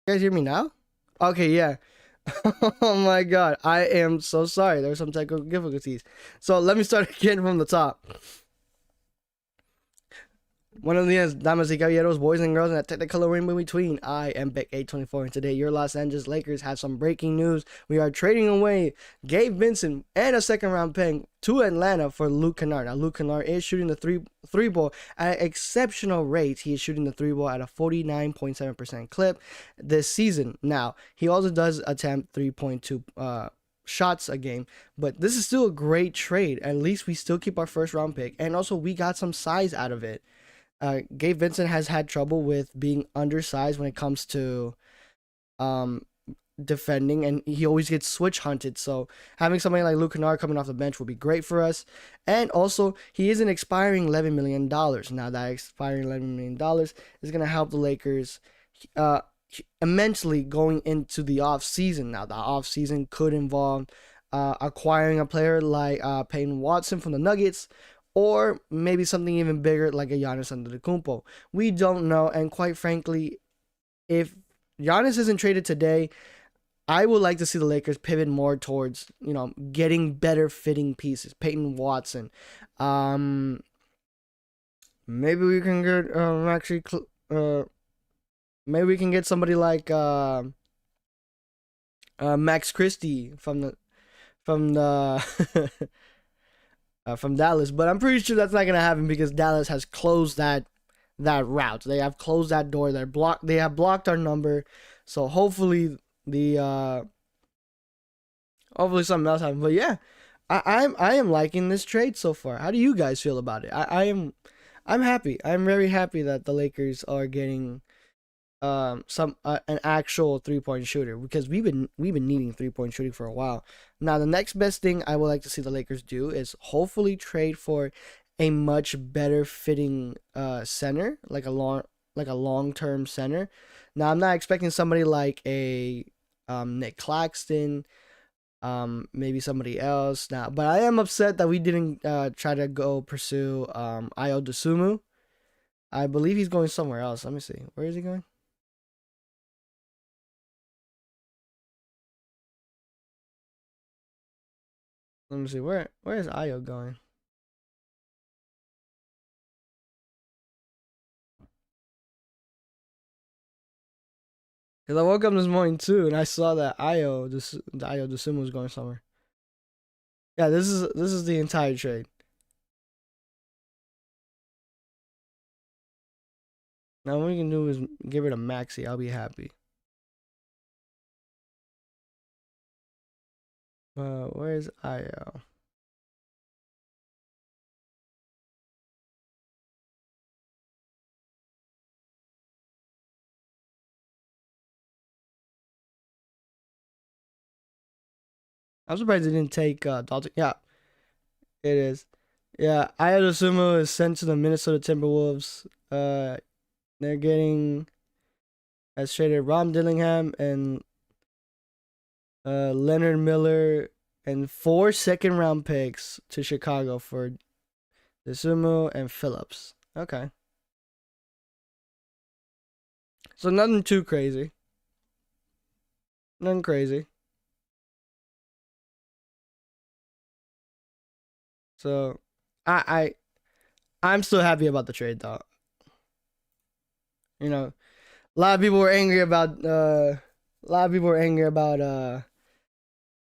You guys hear me now? Okay, yeah. Oh my god, I am so sorry. There were some technical difficulties. So let me start again from the top. Buenos dias, damas y caballeros, boys and girls, and that technicolor rainbow between. I am Beck824, and today your Los Angeles Lakers have some breaking news. We are trading away Gabe Vincent and a second-round pick to Atlanta for Luke Kennard. Now, Luke Kennard is shooting the three ball at exceptional rates. He is shooting the three ball at a 49.7% clip this season. Now, he also does attempt 3.2 shots a game, but this is still a great trade. At least we still keep our first-round pick, and also we got some size out of it. Gabe Vincent has had trouble with being undersized when it comes to defending, and he always gets switch hunted. So having somebody like Luke Kennard coming off the bench will be great for us. And also, he is an expiring $11 million. Now, that expiring $11 million is going to help the Lakers immensely going into the offseason. Now, the offseason could involve acquiring a player like Peyton Watson from the Nuggets, or maybe something even bigger like a Giannis Antetokounmpo. We don't know, and quite frankly, if Giannis isn't traded today, I would like to see the Lakers pivot more towards, getting better fitting pieces. Peyton Watson. Maybe we can get maybe we can get somebody like Max Christie from the from Dallas, but I'm pretty sure that's not gonna happen because Dallas has closed that route. They have closed that door. They have blocked our number. So hopefully hopefully something else happens. But yeah, I am liking this trade so far. How do you guys feel about it? I'm happy. I'm very happy that the Lakers are getting an actual 3-point shooter, because we've been needing 3-point shooting for a while. Now, the next best thing I would like to see the Lakers do is hopefully trade for a much better fitting center, like a long-term center. Now, I'm not expecting somebody like a Nick Claxton, maybe somebody else now, but I am upset that we didn't try to go pursue Ayo Dosunmu. I believe he's going somewhere else. Let me see. Where is he going? Let me see. Where is Ayo going? Because I woke up this morning too, and I saw that Ayo Dosunmu was going somewhere. Yeah, this is the entire trade. Now what we can do is give rid of Maxi. I'll be happy. Where's Ayo? I'm surprised they didn't take Dalton. Yeah, it is. Yeah, Ayo Dosunmu is sent to the Minnesota Timberwolves. They're getting as traded Ron Dillingham and Leonard Miller and 4 second-round picks to Chicago for Dosunmu and Phillips. Okay. So nothing too crazy. Nothing crazy. So I'm still happy about the trade though. A lot of people were angry about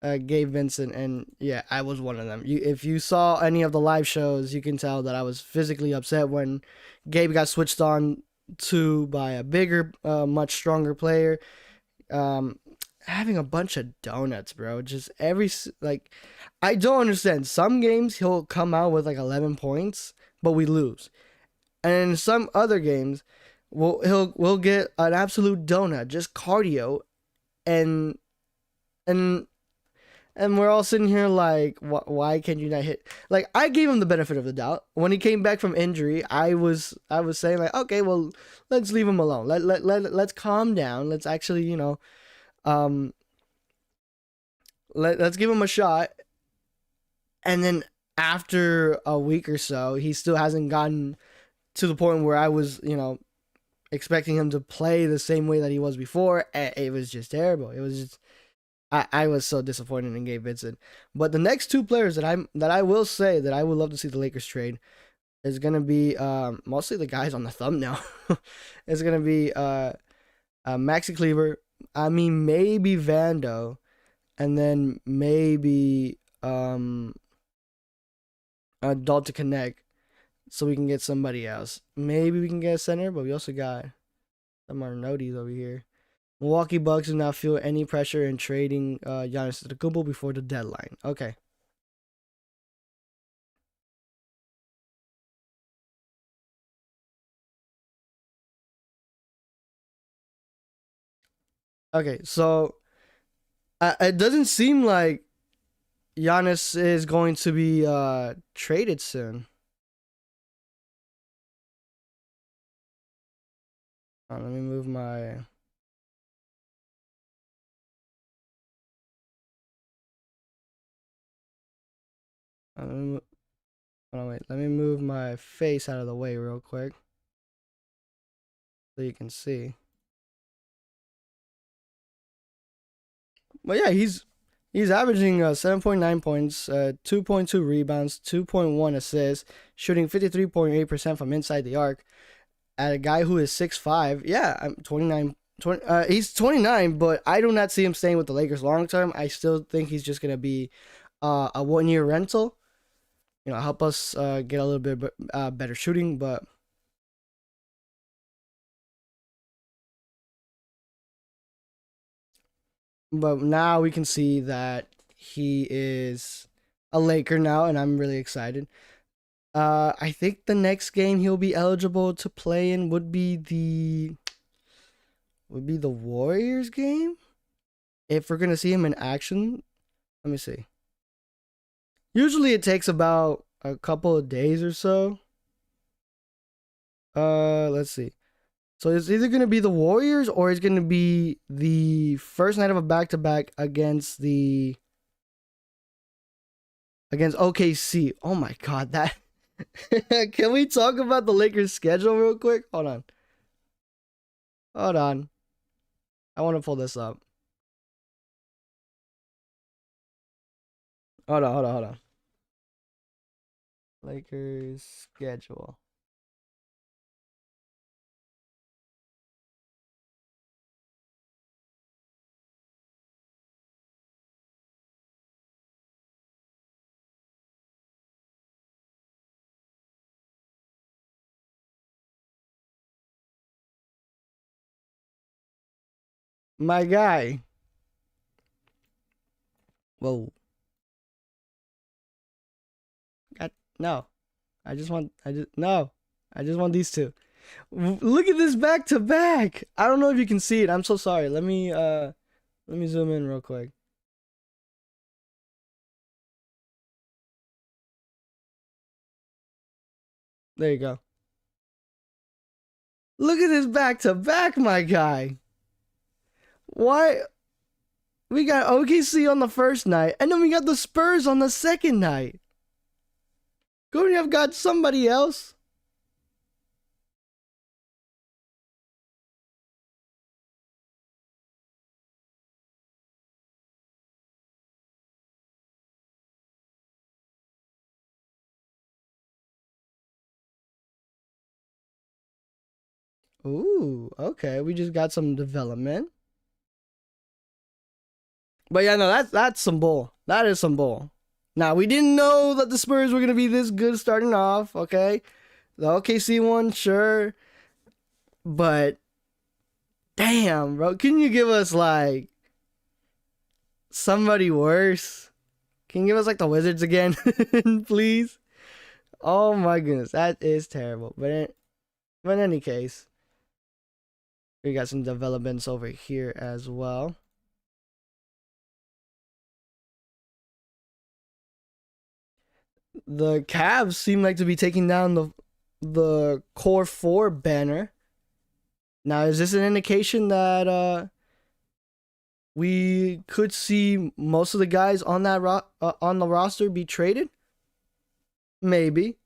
Gabe Vincent, and yeah, I was one of them. If you saw any of the live shows, you can tell that I was physically upset when Gabe got switched on to by a bigger, much stronger player. Having a bunch of donuts, bro. Just I don't understand. Some games he'll come out with like 11 points, but we lose, and in some other games, we'll get an absolute donut, just cardio, and and and we're all sitting here like, why can't you not hit? Like, I gave him the benefit of the doubt when he came back from injury. I was saying like, okay, well, let's leave him alone. Let's calm down. Let's actually, um, let's give him a shot. And then after a week or so, he still hasn't gotten to the point where I was, expecting him to play the same way that he was before. It was just terrible. It was just I was so disappointed in Gabe Vincent. But the next two players that I will say that I would love to see the Lakers trade is gonna be mostly the guys on the thumbnail. It's gonna be Maxi Kleber. I mean maybe Vando, and then maybe Dalton Connect, so we can get somebody else. Maybe we can get a center, but we also got some Marnotis over here. Milwaukee Bucks do not feel any pressure in trading Giannis Antetokounmpo before the deadline. Okay. Okay, so it doesn't seem like Giannis is going to be traded soon. Let me move my. Let me, hold on, wait. Let me move my face out of the way real quick so you can see. But yeah, he's averaging 7.9 points, 2.2 rebounds, 2.1 assists, shooting 53.8% from inside the arc. At a guy who is 6'5", yeah, I'm 29. He's 29, but I do not see him staying with the Lakers long term. I still think he's just gonna be a 1 year rental. You know, help us get a little bit better shooting, but now we can see that he is a Laker now, and I'm really excited. I think the next game he'll be eligible to play in would be the Warriors game. If we're gonna see him in action, let me see. Usually it takes about a couple of days or so. Let's see. So it's either gonna be the Warriors or it's gonna be the first night of a back-to-back against OKC. Oh my god, that can we talk about the Lakers schedule real quick? Hold on. Hold on. I want to pull this up. Hold on. Lakers schedule. My guy. Whoa. God, no. No. I just want these two. Look at this back to back. I don't know if you can see it. I'm so sorry. Let me zoom in real quick. There you go. Look at this back to back, my guy. Why we got OKC on the first night, and then we got the Spurs on the second night. Couldn't you have got somebody else? Ooh, okay. We just got some development. But yeah, no, that's some bull. That is some bull. Now we didn't know that the Spurs were gonna be this good starting off. Okay, the OKC one, sure, but damn, bro, can you give us like somebody worse? Can you give us like the Wizards again, please? Oh my goodness, that is terrible. But in any case, we got some developments over here as well. The Cavs seem like to be taking down the core four banner. Now, is this an indication that we could see most of the guys on that, on the roster be traded? Maybe.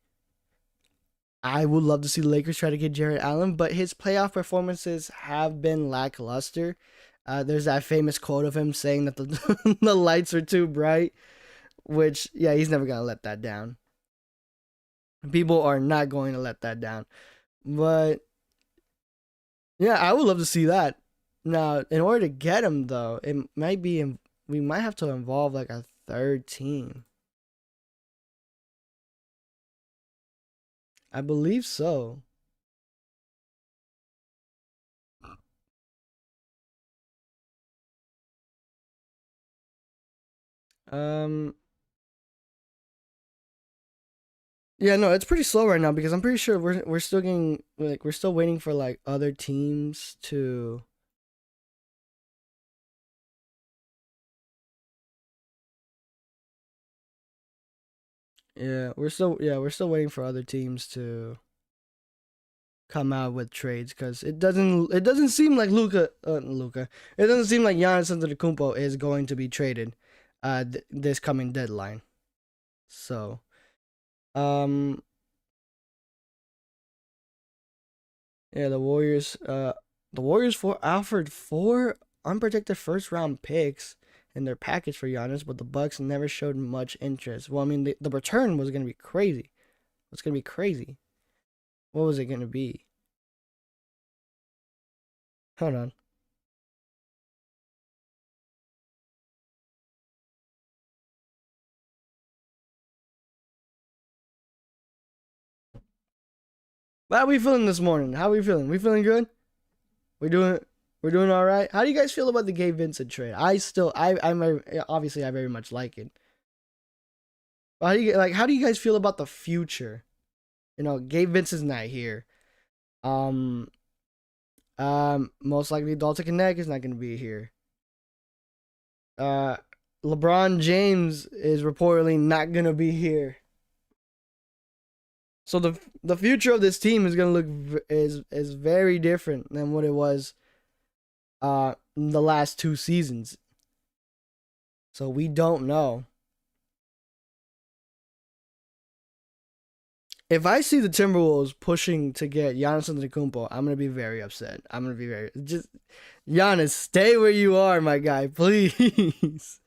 I would love to see the Lakers try to get Jared Allen, but his playoff performances have been lackluster. There's that famous quote of him saying that the the lights are too bright, which yeah, he's never gonna let that down. People are not going to let that down. But yeah, I would love to see that. Now, in order to get him though, it might be we might have to involve like a third team. I believe so. Um, yeah, no, it's pretty slow right now because I'm pretty sure we're still getting like we're still waiting for like other teams to. We're still waiting for other teams to come out with trades because it doesn't seem like Luca it doesn't seem like Giannis Antetokounmpo is going to be traded this coming deadline. So um yeah, the Warriors for offered four unprotected first round picks in their package for Giannis, but the Bucks never showed much interest. Well, I mean the return was gonna be crazy. It's gonna be crazy. What was it gonna be? Hold on. How are we feeling this morning? How are we feeling? We feeling good? We're doing we're doing all right. How do you guys feel about the Gabe Vincent trade? Obviously I very much like it. But how do you guys feel about the future? You know, Gabe Vincent's not here. Um most likely Dalton Connect is not going to be here. Uh LeBron James is reportedly not going to be here. So the future of this team is going to is very different than what it was the last two seasons. So we don't know. If I see the Timberwolves pushing to get Giannis Antetokounmpo, I'm gonna be very upset. I'm gonna be very just Giannis, stay where you are, my guy, please.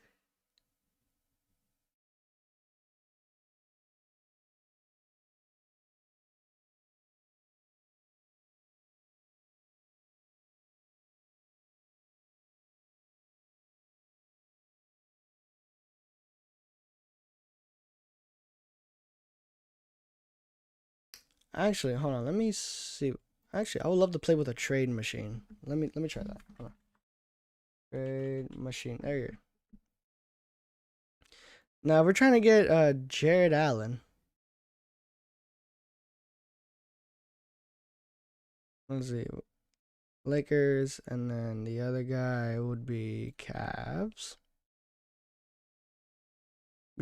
Actually, hold on. Let me see. Actually, I would love to play with a trade machine. Let me try that. Hold on. Trade machine. There you go. Now we're trying to get Jared Allen. Let's see. Lakers, and then the other guy would be Cavs.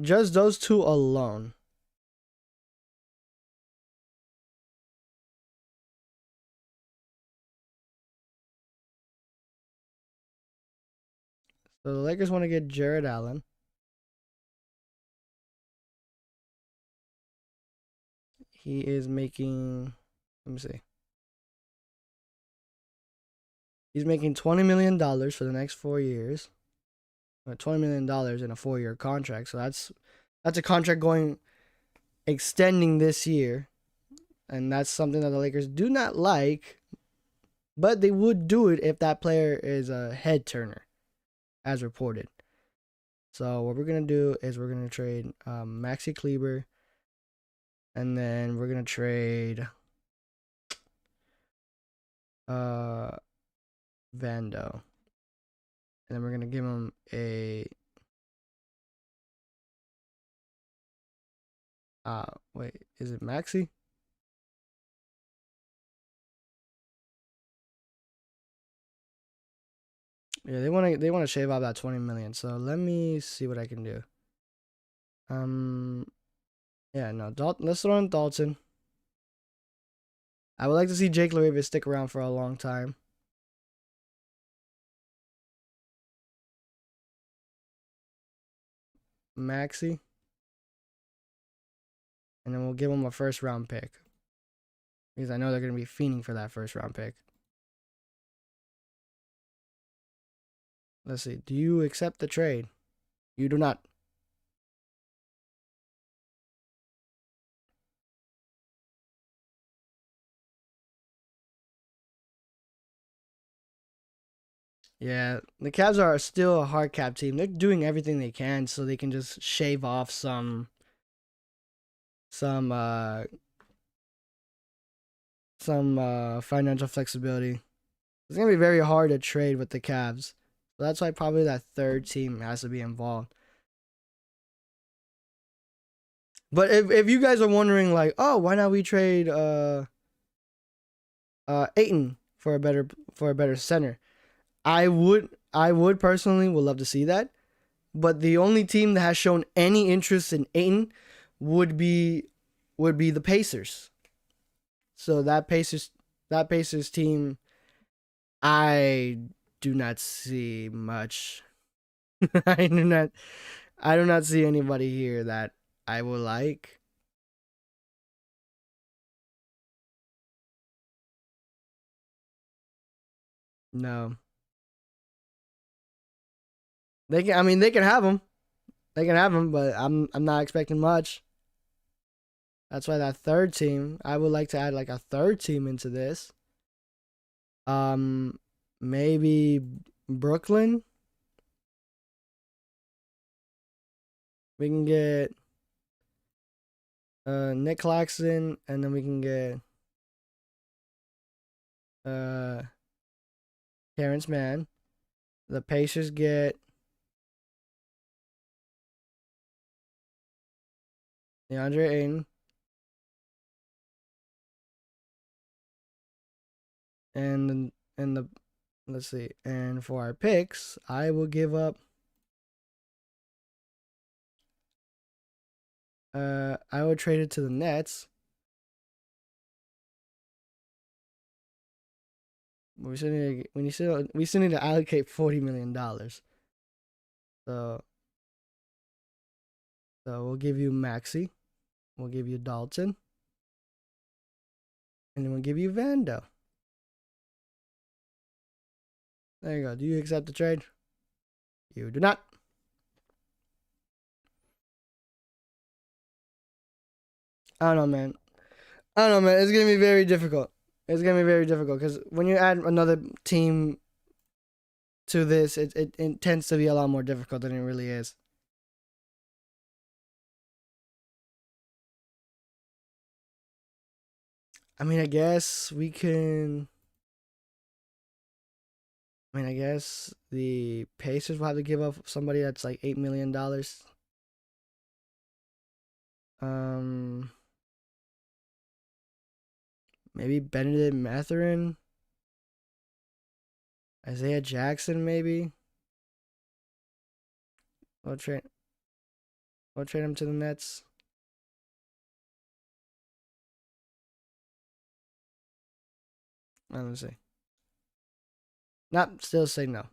Just those two alone. So the Lakers want to get Jared Allen. He is making. Let me see. He's making $20 million for the next 4 years. $20 million in a 4 year contract. So that's a contract going extending this year, and that's something that the Lakers do not like. But they would do it if that player is a head turner, as reported. So what we're gonna do is we're gonna trade Maxi Kleber, and then we're gonna trade uh Vando, and then we're gonna give him a wait, is it Maxi? Yeah, they wanna shave off that 20 million. So let me see what I can do. Um, yeah, no, let's throw in Dalton. I would like to see Jake LaRavia stick around for a long time. Maxi, and then we'll give him a first round pick. because I know they're going to be fiending for that first round pick. Let's see. Do you accept the trade? You do not. Yeah, the Cavs are still a hard cap team. They're doing everything they can so they can just shave off some uh financial flexibility. It's gonna be very hard to trade with the Cavs. So that's why probably that third team has to be involved. But if you guys are wondering like, oh, why not we trade Aiton for a better center? I would personally would love to see that. But the only team that has shown any interest in Aiton would be the Pacers. So that Pacers team, I do not see much. I do not see anybody here that I would like. No, they can. I mean, they can have them. They can have them, but I'm not expecting much. That's why that third team, I would like to add like a third team into this. Um, maybe Brooklyn. We can get Nick Claxton, and then we can get uh Terrence Mann. The Pacers get DeAndre Ayton, and the let's see, and for our picks, I will give up. I would trade it to the Nets. We still need to allocate $40 million. So we'll give you Maxi, we'll give you Dalton, and then we'll give you Vando. There you go. Do you accept the trade? You do not. I don't know, man. I don't know, man. It's gonna be very difficult. It's gonna be very difficult because when you add another team to this, it tends to be a lot more difficult than it really is. I mean, I guess we can. I mean, I guess the Pacers will have to give up somebody that's like $8 million. Um, maybe Benedict Mathurin, Isaiah Jackson, maybe. We'll trade. We'll trade him to the Nets. Let me see. Not still say no.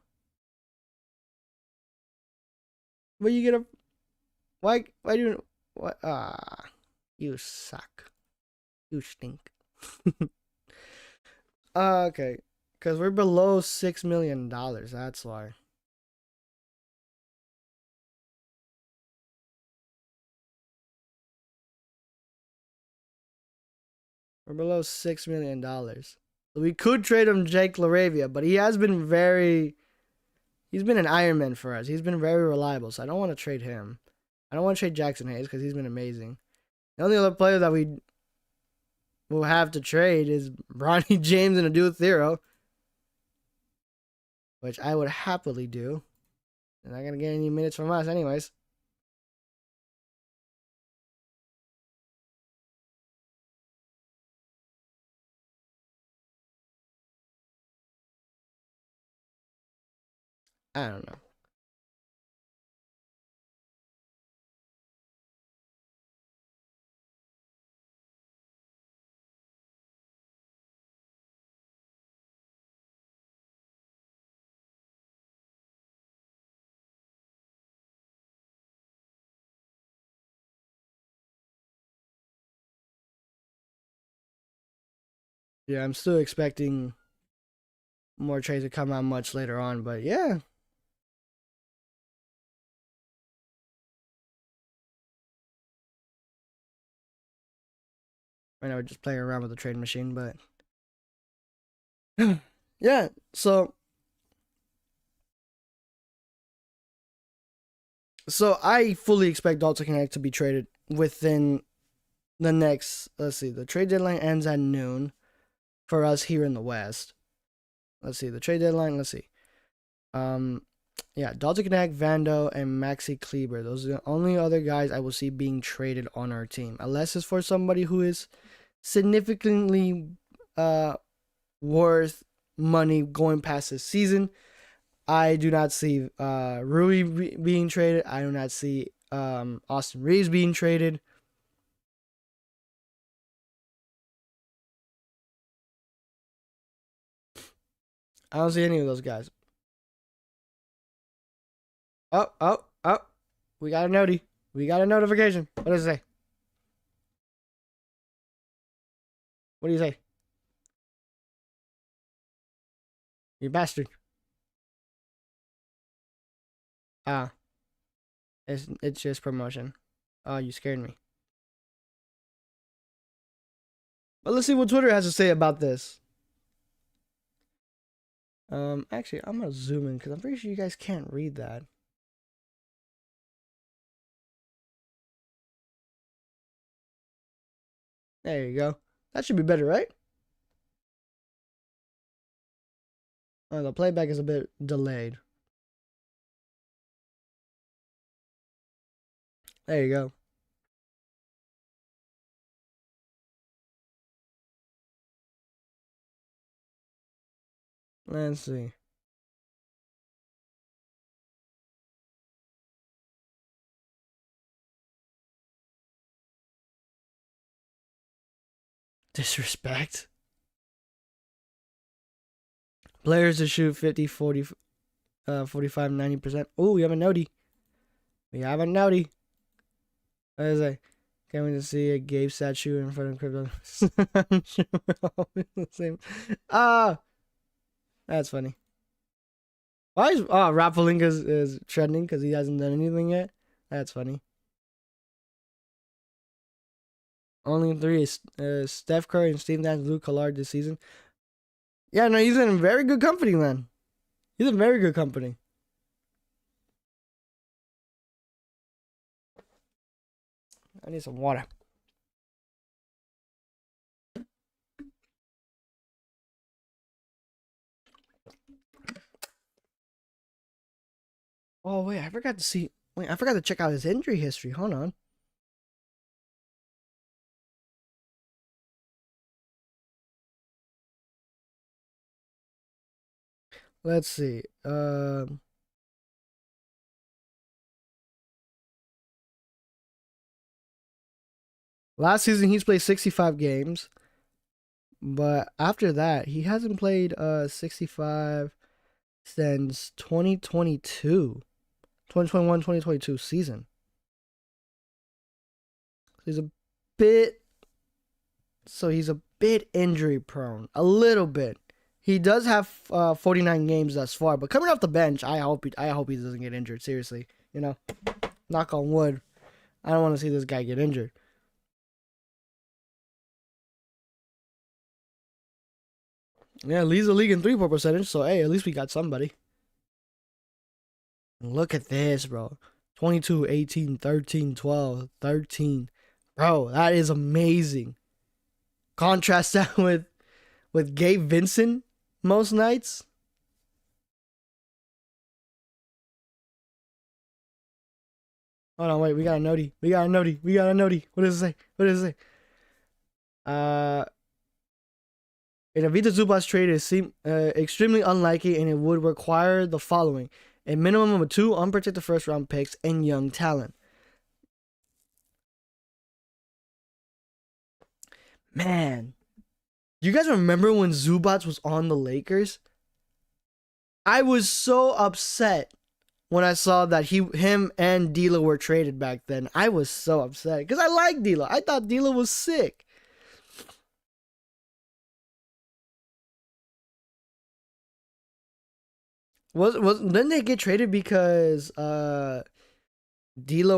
But you get a why? Why do you what? You suck. You stink. Okay, because we're below $6 million. That's why. We're below $6 million. So we could trade him Jake Laravia, but he has been very. He's been an Iron Man for us. He's been very reliable, so I don't want to trade him. I don't want to trade Jackson Hayes because he's been amazing. The only other player that we will have to trade is Bronny James and Adou Thero, which I would happily do. They're not gonna get any minutes from us, anyways. I don't know. Yeah, I'm still expecting more trades to come out much later on, but yeah. Right now we're just playing around with the trade machine, but yeah. So I fully expect Dalton Connect to be traded within the next. Let's see, the trade deadline ends at noon for us here in the West. Let's see the trade deadline. Let's see. Um, yeah, Dalton Connect, Vando, and Maxi Kleber. Those are the only other guys I will see being traded on our team, unless it's for somebody who is significantly worth money going past this season. I do not see Rui being traded. I do not see Austin Reeves being traded. I don't see any of those guys. Oh, oh, oh. We got a noti. We got a notification. What does it say? What do you say? You bastard. Ah, it's just promotion. Oh, you scared me. But let's see what Twitter has to say about this. Actually, I'm gonna zoom in because I'm pretty sure you guys can't read that. There you go. That should be better, right? Oh, the playback is a bit delayed. There you go. Let's see. Disrespect. Players to shoot 50, 40, 45, 90%. Oh, we have a noti. We have a noti. What is it? Can't wait to see a Gabe statue in front of crypto. I'm sure we're all the same. Ah, that's funny. Why is Rafalinga is trending because he hasn't done anything yet? That's funny. Only three is Steph Curry and Steve Nash, Luke Killard this season. Yeah, no, he's in very good company, man. He's in very good company. I need some water. Oh wait, I forgot to see. Wait, I forgot to check out his injury history. Hold on. Let's see. Last season he's played 65 games, but after that he hasn't played 65 since 2022, 2021, 2022 season. He's a bit. So he's a bit injury prone, a little bit. He does have 49 games thus far, but coming off the bench, I hope he doesn't get injured. Seriously, you know, knock on wood. I don't want to see this guy get injured. Yeah, leads the league in 3-point percentage. So hey, at least we got somebody. Look at this, bro. 22, 18, 13, 12, 13. Bro, that is amazing. Contrast that with Gabe Vincent most nights. Hold on, wait. We got a noti. We got a noti. We got a noti. What does it say? What does it say? In a Vita Zubas trade, it seems extremely unlikely, and it would require the following: a minimum of 2 unprotected first-round picks and young talent. Man, you guys remember when Zubats was on the Lakers? I was so upset when I saw that him and D'Lo were traded back then. I was so upset because I liked D'Lo. I thought D'Lo was sick. Was didn't they get traded because D'Lo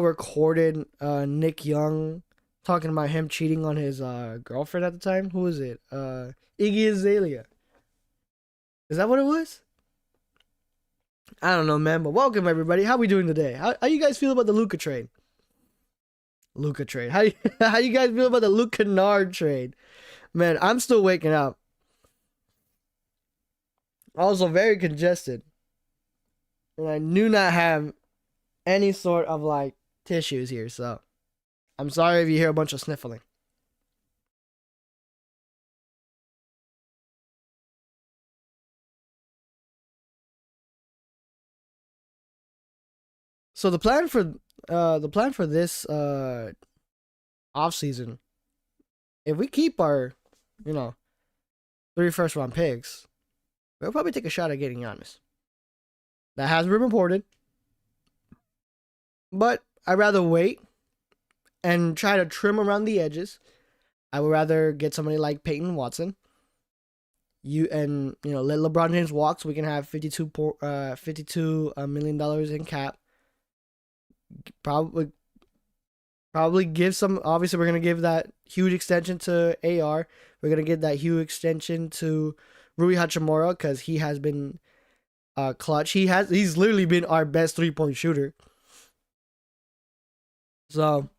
recorded Nick Young talking about him cheating on his girlfriend at the time? Who was it? Iggy Azalea. Is that what it was? I don't know, man. But welcome everybody. How we doing today? How you guys feel about the Luca trade? Luca trade. How you guys feel about the Luke Kennard trade? Man, I'm still waking up. Also very congested, and I do not have any sort of like tissues here. So I'm sorry if you hear a bunch of sniffling. So the plan for this off season, if we keep our, you know, 3 first round picks, we'll probably take a shot at getting Giannis. That has been reported, but I'd rather wait and try to trim around the edges. I would rather get somebody like Peyton Watson. Let LeBron James walk so we can have $52 million in cap. Probably give some. Obviously, we're gonna give that huge extension to AR. We're gonna give that huge extension to Rui Hachimura because he has been clutch. He's literally been our best 3-point shooter. So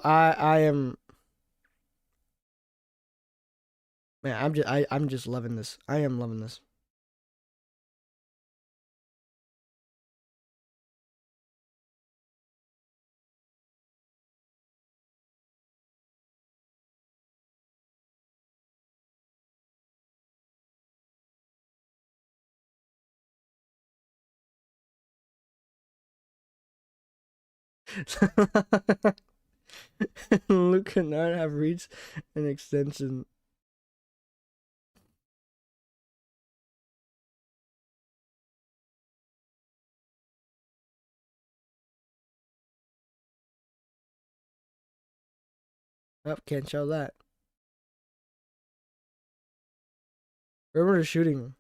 I am, man. I'm just loving this. I am loving this. Luke cannot have reached an extension. Oh, can't show that. Remember the shooting.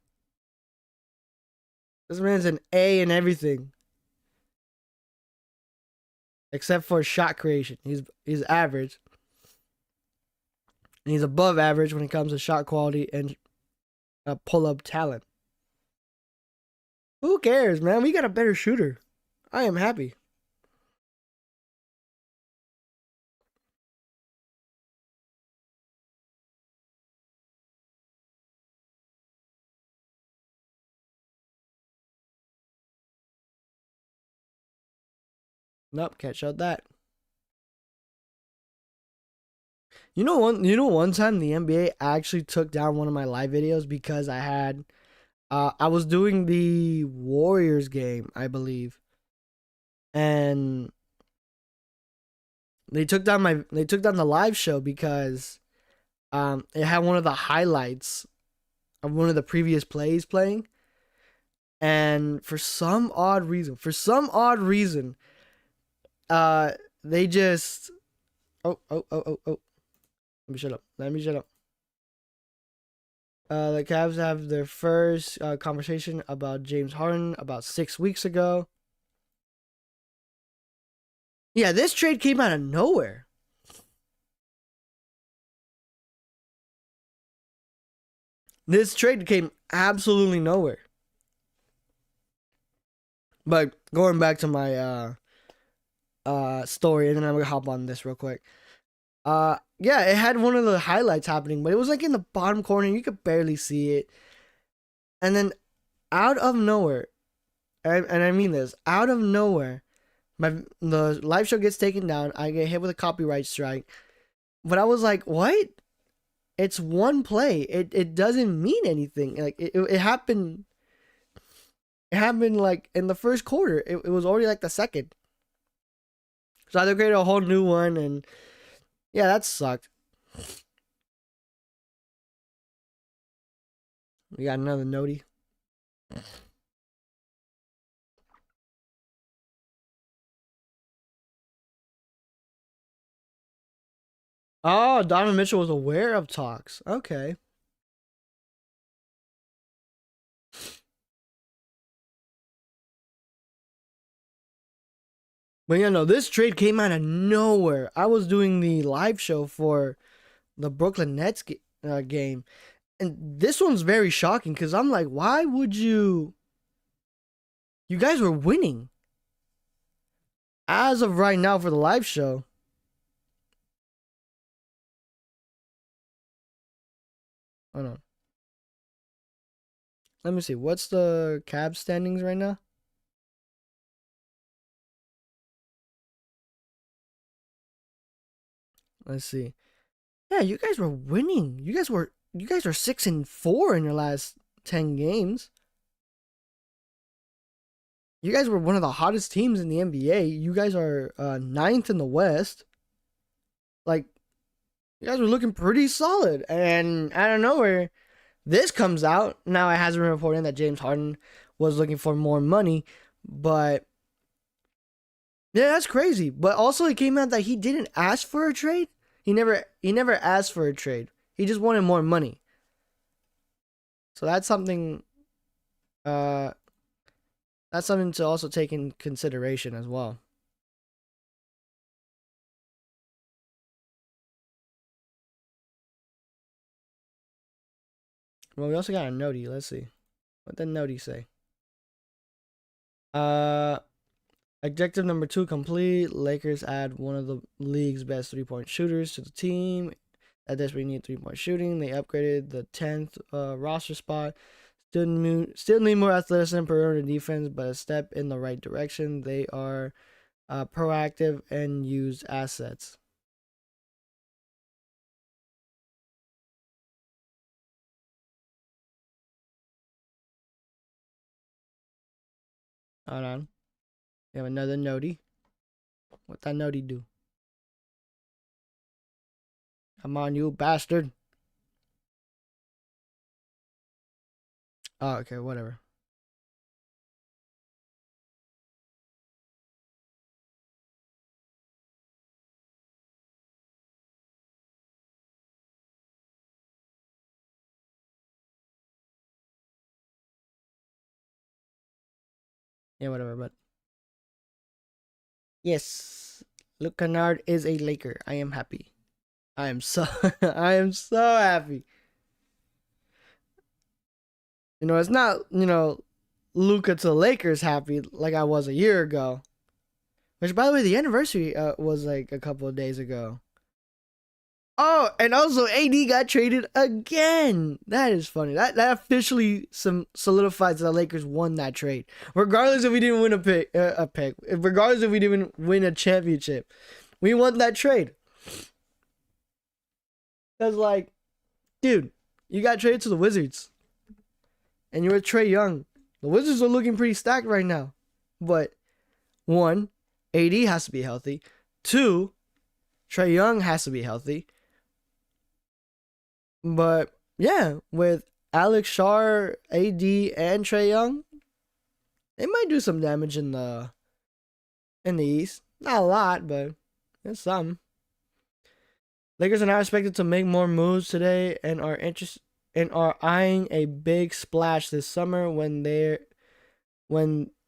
This man's an A in everything except for shot creation. He's average. And he's above average when it comes to shot quality and pull up talent. Who cares, man? We got a better shooter. I am happy. Nope, can't show that. One time the NBA actually took down one of my live videos because I was doing the Warriors game, I believe. And they took down the live show because it had one of the highlights of one of the previous plays playing. And for some odd reason, uh they just oh. Let me shut up. The Cavs have their first conversation about James Harden about 6 weeks ago. Yeah, this trade came out of nowhere. This trade came absolutely nowhere. But going back to my story, and then I'm gonna hop on this real quick. Yeah, it had one of the highlights happening, but it was like in the bottom corner. You could barely see it. And then out of nowhere, and I mean this, out of nowhere, the live show gets taken down. I get hit with a copyright strike. But I was like, what? It's one play. It doesn't mean anything. Like it happened. It happened like in the first quarter. It was already like the second. So I had to create a whole new one, and yeah, that sucked. We got another noti. Oh, Donovan Mitchell was aware of talks. Okay. But yeah, no, this trade came out of nowhere. I was doing the live show for the Brooklyn Nets game, and this one's very shocking because I'm like, why would you? You guys were winning as of right now for the live show. Hold on. Let me see. What's the Cavs standings right now? Let's see. Yeah, you guys were winning. You guys are 6-4 in your last 10 games. You guys were one of the hottest teams in the NBA. You guys are ninth in the West. Like, you guys were looking pretty solid. And out of nowhere, this comes out. Now, it hasn't been reported that James Harden was looking for more money. But, yeah, that's crazy. But also, it came out that he didn't ask for a trade. He never asked for a trade. He just wanted more money. So that's something uh to also take in consideration as well. Well, we also got a notey. Let's see. What did notey say? Uh Objective number 2 complete. Lakers add one of the league's best 3-point shooters to the team. At this, we need 3-point shooting. They upgraded the 10th roster spot. Still need more athleticism and perimeter defense, but a step in the right direction. They are proactive and use assets. Hold on. We have another notey. What that notey do? Come on, you bastard. Oh, okay, whatever. Yeah, whatever, but. Yes. Luke Kennard is a Laker. I am happy. I am so I am so happy. It's not, Luca to Lakers happy like I was a year ago. Which, by the way, the anniversary was like a couple of days ago. Oh, and also AD got traded again. That is funny. That officially solidifies that the Lakers won that trade, regardless if we didn't win a pick, regardless if we didn't win a championship, we won that trade. Cause like, dude, you got traded to the Wizards, and you were Trae Young. The Wizards are looking pretty stacked right now, but one, AD has to be healthy. Two, Trae Young has to be healthy. But yeah, with Alex Shar, AD, and Trae Young, they might do some damage in the East. Not a lot, but it's some. Lakers are now expected to make more moves today and are eyeing a big splash this summer when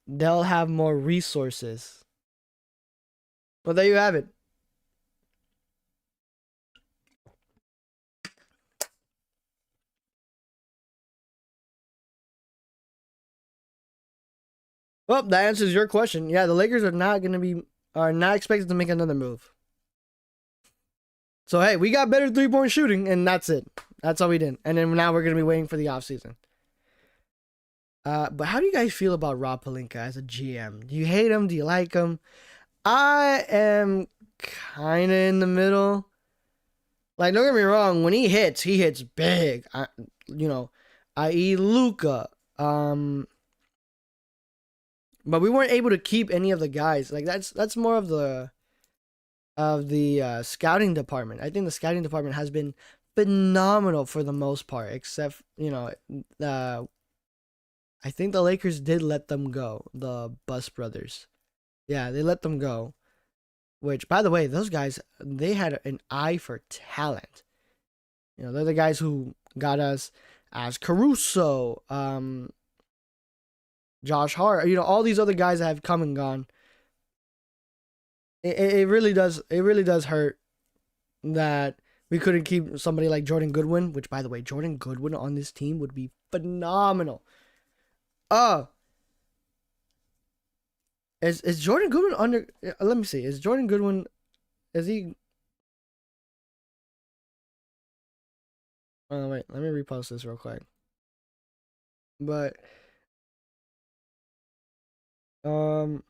they'll have more resources. Well, there you have it. Well, that answers your question. Yeah, the Lakers are not expected to make another move. So hey, we got better 3-point shooting, and that's it. That's all we did. And then now we're gonna be waiting for the offseason. But how do you guys feel about Rob Pelinka as a GM? Do you hate him? Do you like him? I am kind of in the middle. Like, don't get me wrong. When he hits big. I.e. Luka. But we weren't able to keep any of the guys. Like that's more of the scouting department. I think the scouting department has been phenomenal for the most part, except I think the Lakers did let them go, the Bus brothers. Yeah, they let them go. Which, by the way, those guys, they had an eye for talent. You know, they're the guys who got us as Caruso, Josh Hart, you know, all these other guys that have come and gone. It really does. It really does hurt that we couldn't keep somebody like Jordan Goodwin. Which, by the way, Jordan Goodwin on this team would be phenomenal. Oh, is Jordan Goodwin under? Let me see. Is Jordan Goodwin? Is he? Oh wait, let me repost this real quick. But um,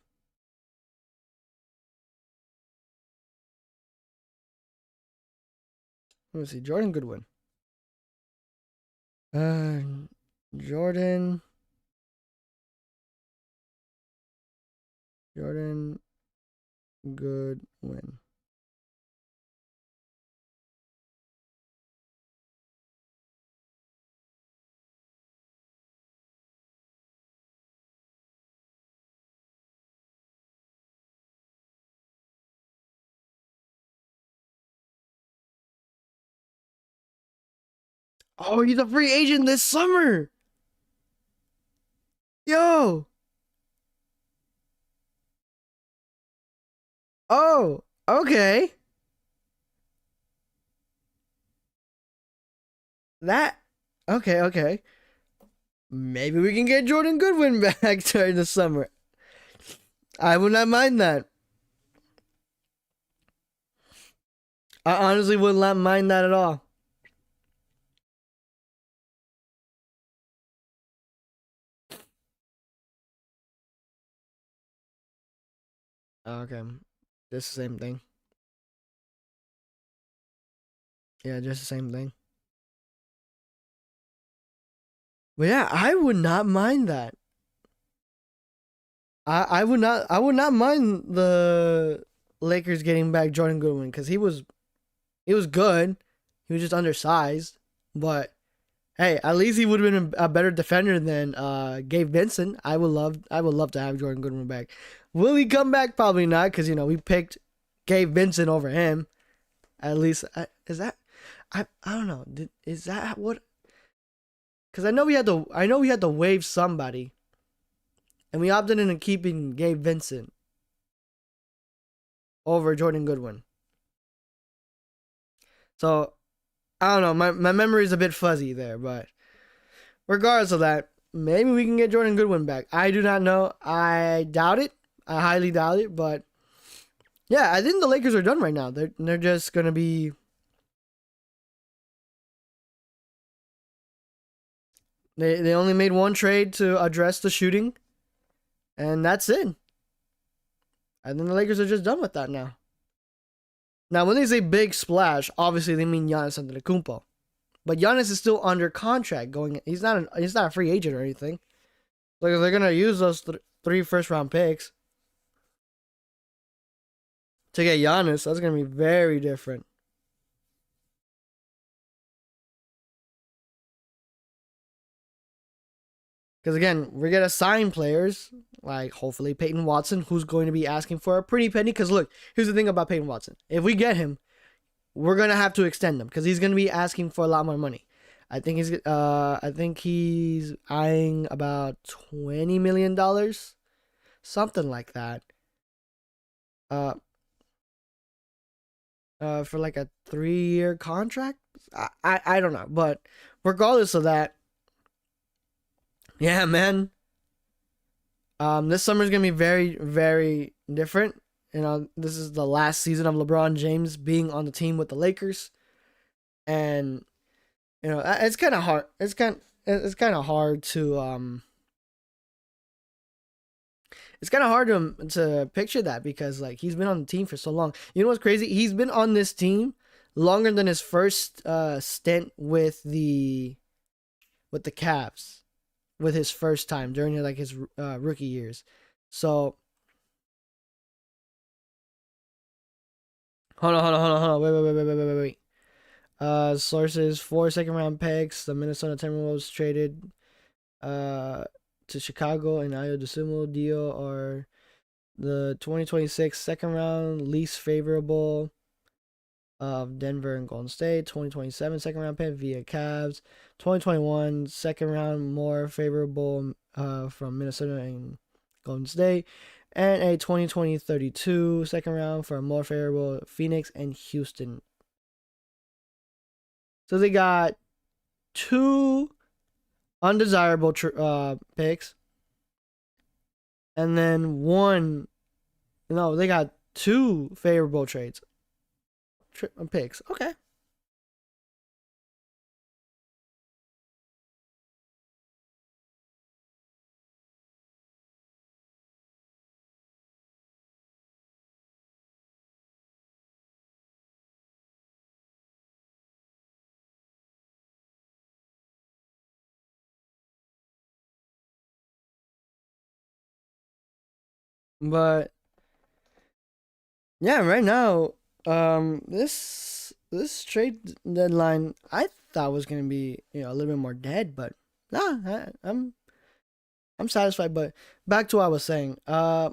let me see. Jordan Goodwin. Uh, Jordan. Jordan Goodwin. Oh, he's a free agent this summer. Yo. Oh, okay. That. Okay, okay. Maybe we can get Jordan Goodwin back during the summer. I would not mind that. I honestly would not mind that at all. Okay. Just the same thing. Yeah, just the same thing. But yeah, I would not mind that. I would not mind the Lakers getting back Jordan Goodwin because he was good. He was just undersized. But hey, at least he would have been a better defender than Gabe Vincent. I would love to have Jordan Goodwin back. Will he come back? Probably not, because you know we picked Gabe Vincent over him. At least is that I don't know. Is that what? Because I know we had to waive somebody, and we opted into keeping Gabe Vincent over Jordan Goodwin. So I don't know. My memory is a bit fuzzy there, but regardless of that, maybe we can get Jordan Goodwin back. I do not know. I doubt it. I highly doubt it. But yeah, I think the Lakers are done right now. They're just gonna be. They only made one trade to address the shooting, and that's it. I think the Lakers are just done with that now. Now, when they say big splash, obviously they mean Giannis Antetokounmpo. But Giannis is still under contract. He's not a free agent or anything. Like they're gonna use those three first round picks to get Giannis. That's gonna be very different. Because again, we're gonna sign players like hopefully Peyton Watson, who's going to be asking for a pretty penny. Because look, here's the thing about Peyton Watson: if we get him, we're gonna have to extend him because he's gonna be asking for a lot more money. I think he's eyeing about $20 million, something like that. Uh, for like a 3 year contract. I don't know, but regardless of that, yeah, man. This summer is gonna be very very different. You know, this is the last season of LeBron James being on the team with the Lakers, and you know it's kind of hard. It's kind of hard to it's kind of hard to picture that because like he's been on the team for so long. You know what's crazy? He's been on this team longer than his first stint with the Cavs, with his first time during like his rookie years. So hold on, wait. Sources: 4 second round picks. The Minnesota Timberwolves traded uh to Chicago and Ayo DeSumo deal are The 2026 second round least favorable of Denver and Golden State. 2027 second round pick via Cavs. 2021 second round more favorable from Minnesota and Golden State. And a 2020-32 second round for a more favorable Phoenix and Houston. So they got two undesirable picks. And then one. No, they got two favorable trades. Picks. Okay. But yeah, right now, this trade deadline I thought was gonna be a little bit more dead, but nah, I'm satisfied. But back to what I was saying, yeah,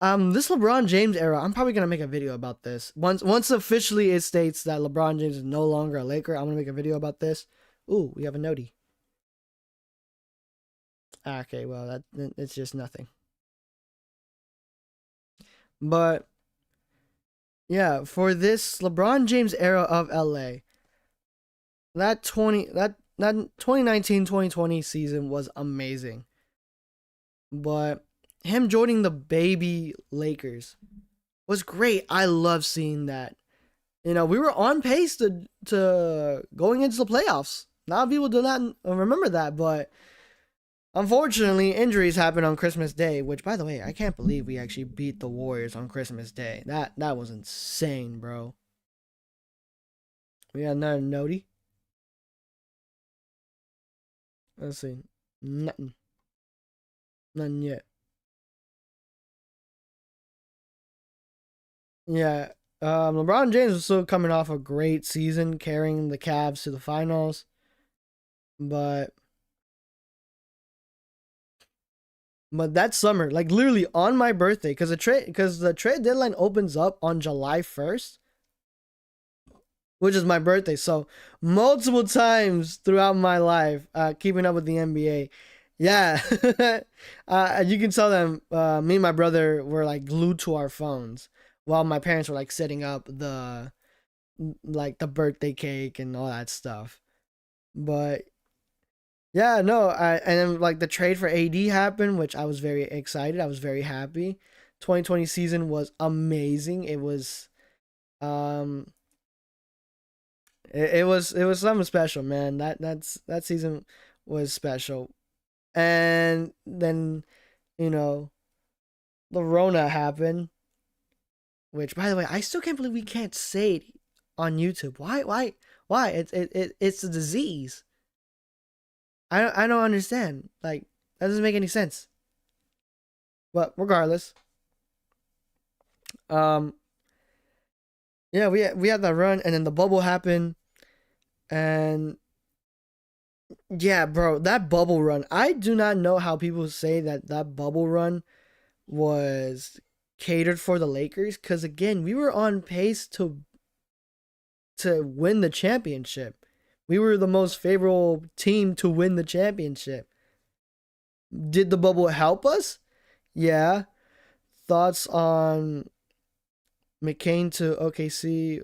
this LeBron James era, I'm probably gonna make a video about this once officially it states that LeBron James is no longer a Laker. I'm gonna make a video about this. Ooh, we have a noti. Okay, well it's just nothing. But yeah, for this LeBron James era of LA, that 2019-2020 season was amazing. But him joining the baby Lakers was great. I love seeing that. We were on pace to going into the playoffs. A lot of people do not remember that, but unfortunately, injuries happened on Christmas Day, which, by the way, I can't believe we actually beat the Warriors on Christmas Day. That was insane, bro. We got another noti. Let's see. Nothing. None yet. Yeah. LeBron James was still coming off a great season, carrying the Cavs to the finals. But that summer, like literally on my birthday, because the trade deadline opens up on July 1st, which is my birthday. So multiple times throughout my life, keeping up with the NBA, yeah, you can tell them. Me and my brother were like glued to our phones while my parents were like setting up the birthday cake and all that stuff. But yeah, no, and then like the trade for AD happened, which I was very excited. I was very happy. 2020 season was amazing. It was um it was something special, man. That season was special. And then, you know, the Rona happened, which by the way, I still can't believe we can't say it on YouTube. Why? It's a disease. I don't understand. Like that doesn't make any sense. But regardless, um, yeah, we had that run, and then the bubble happened, and yeah, bro, that bubble run. I do not know how people say that bubble run was catered for the Lakers, because again, we were on pace to win the championship. We were the most favorable team to win the championship. Did the bubble help us? Yeah. Thoughts on McCain to OKC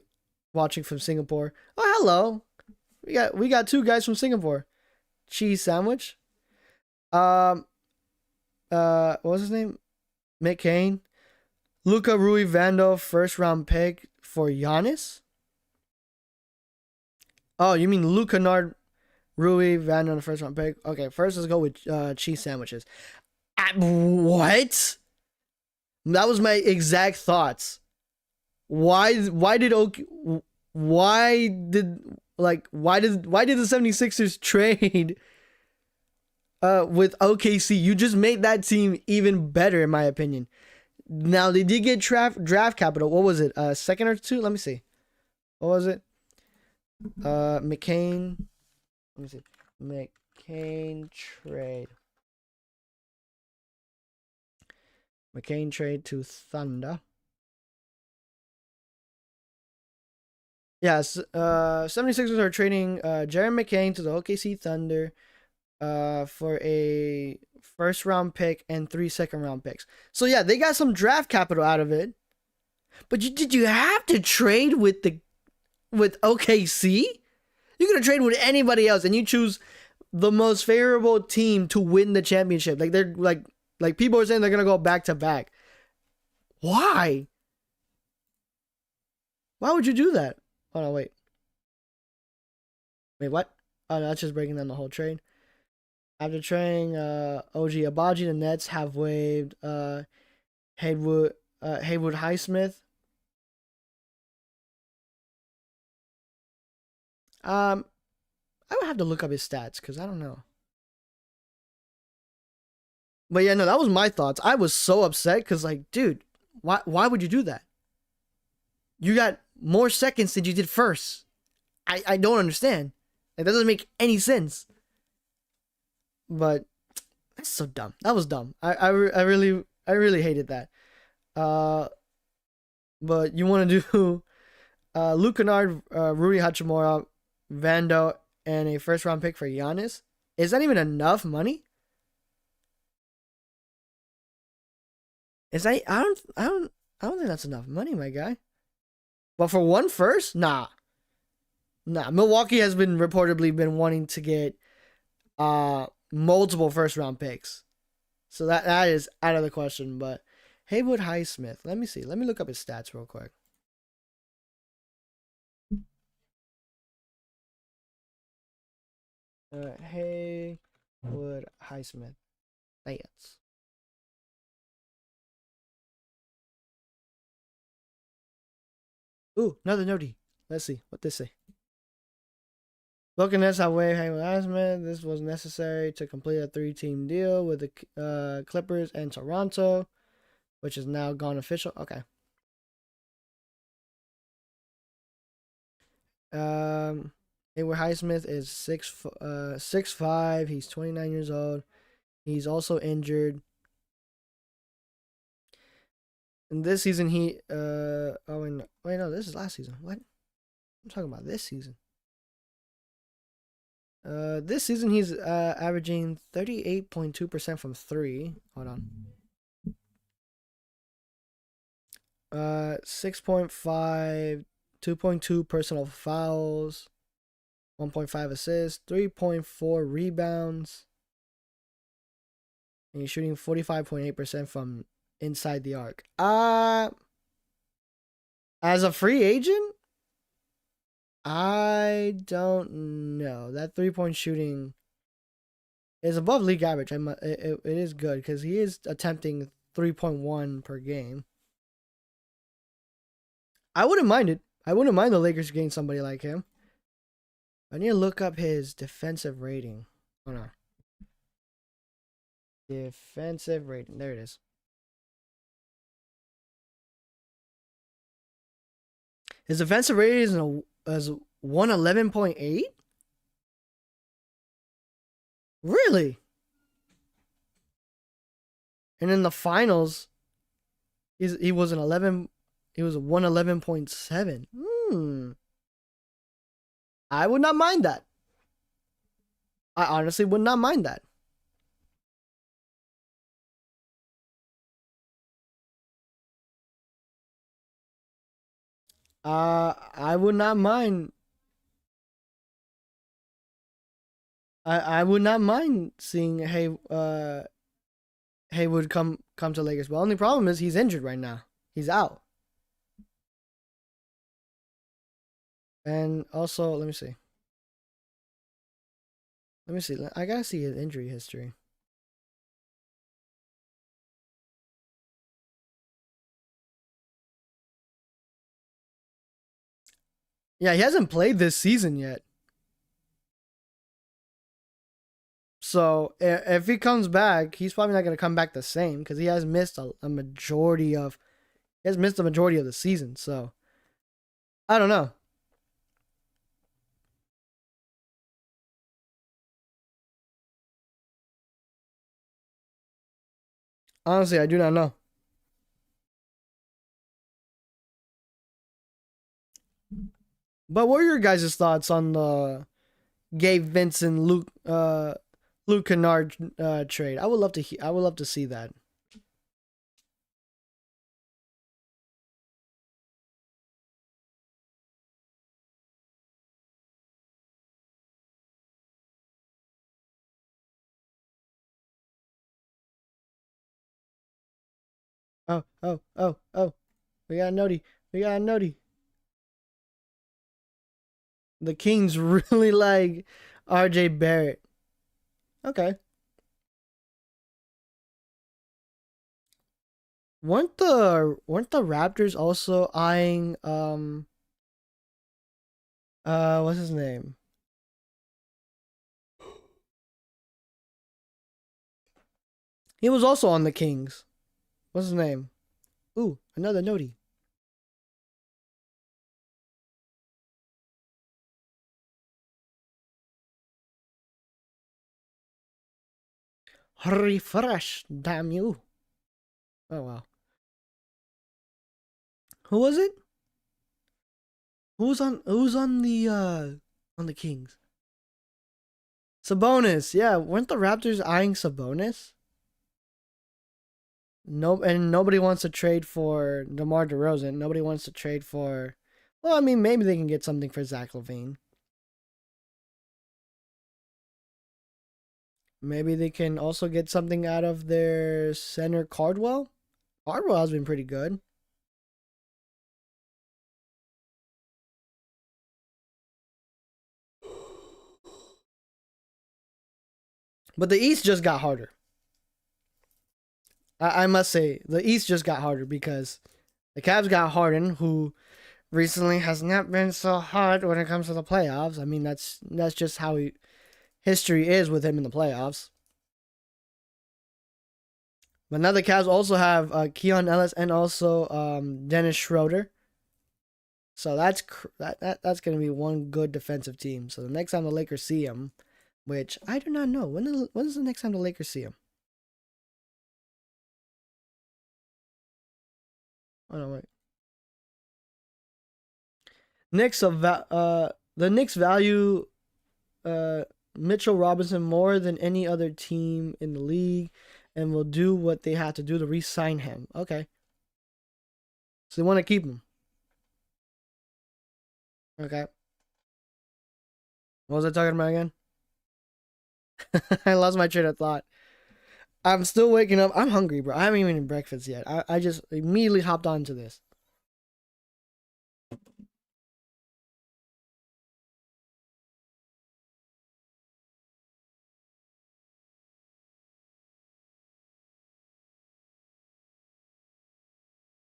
watching from Singapore? Oh, hello. We got two guys from Singapore. Cheese sandwich. Um what was his name? McCain. Luca Rui Vando first round pick for Giannis? Oh, you mean Luca Nard Rui Vando on the first round pick? Okay, first let's go with cheese sandwiches. What? That was my exact thoughts. Why did the 76ers trade with OKC? You just made that team even better in my opinion. Now they did get draft capital. What was it? Second or two? Let me see. What was it? McCain. Let me see. McCain trade. McCain trade to Thunder. Yes, 76ers are trading Jared McCain to the OKC Thunder for a first round pick and 3 second-round picks. So yeah, they got some draft capital out of it. But did you have to trade with OKC? You could have traded with anybody else, and you choose the most favorable team to win the championship. Like they're like people are saying they're gonna go back to back. Why? Why would you do that? Oh no, wait. Wait, what? Oh no, that's just breaking down the whole trade. After trading OG Abaji, the Nets have waived Haywood Highsmith. I would have to look up his stats because I don't know. But yeah, no, that was my thoughts. I was so upset because, like, dude, why would you do that? You got more seconds than you did first. I don't understand. Like, that doesn't make any sense. But that's so dumb. That was dumb. I really hated that. But you want to do Luke Kennard, Rudy Hachimura, Vando, and a first round pick for Giannis? Is that even enough money? Is that I don't think that's enough money, my guy. But for one first, nah. Milwaukee has been reportedly been wanting to get multiple first round picks. So that is out of the question. But Haywood Highsmith, let me see. Let me look up his stats real quick. Haywood Highsmith. Stats. Ooh, another notey. Let's see what they say. Looking at how way Haywood Highsmith, this was necessary to complete a 3-team deal with the Clippers and Toronto, which is now gone official. Okay. Haywood Highsmith is 6'5". He's 29 years old. He's also injured. And this season he wait no, this is last season. What? I'm talking about this season. This season he's averaging 38.2% from 3. Hold on. 6.5, 2.2 personal fouls, 1.5 assists, 3.4 rebounds. And he's shooting 45.8% from inside the arc. As a free agent, I don't know. That 3-point shooting is above league average. It is good because he is attempting 3.1 per game. I wouldn't mind it. I wouldn't mind the Lakers getting somebody like him. I need to look up his defensive rating. Hold on. Defensive rating. There it is. His defensive rating is 111.8? Really? And in the finals, he was an 11. He was a 111.7. I would not mind that. I honestly would not mind that. I would not mind. I would not mind seeing Haywood come to Lakers. But the only problem is he's injured right now. He's out. And also, let me see. I gotta see his injury history. Yeah, he hasn't played this season yet. So if he comes back, he's probably not gonna come back the same because he has missed a majority of the season. So I don't know. Honestly, I do not know. But what are your guys' thoughts on the Gabe Vincent Luke Kennard trade? I would love to see that. Oh, oh, oh, oh. We got a noti. We got a noti. The Kings really like RJ Barrett. Okay. Weren't the Raptors also eyeing what's his name? He was also on the Kings. What's his name? Ooh, another noti. Refresh, damn you. Oh wow. Who was it? Who's on the Kings? Sabonis. Yeah, weren't the Raptors eyeing Sabonis? No, and nobody wants to trade for DeMar DeRozan. Nobody wants to trade for. Well, I mean, maybe they can get something for Zach LaVine. Maybe they can also get something out of their center Cardwell. Cardwell has been pretty good, but the East just got harder. I must say, the East just got harder because the Cavs got Harden, who recently has not been so hard when it comes to the playoffs. I mean, that's just how history is with him in the playoffs. But now the Cavs also have Keon Ellis and also Dennis Schroeder. So that's going to be one good defensive team. So the next time the Lakers see him, which I do not know, when is the next time the Lakers see him? Oh no, wait. Knicks of the Knicks value uh Mitchell Robinson more than any other team in the league, and will do what they have to do to re-sign him. Okay, so they want to keep him. Okay, what was I talking about again? I lost my train of thought. I'm still waking up. I'm hungry, bro. I haven't even eaten breakfast yet. I just immediately hopped onto this.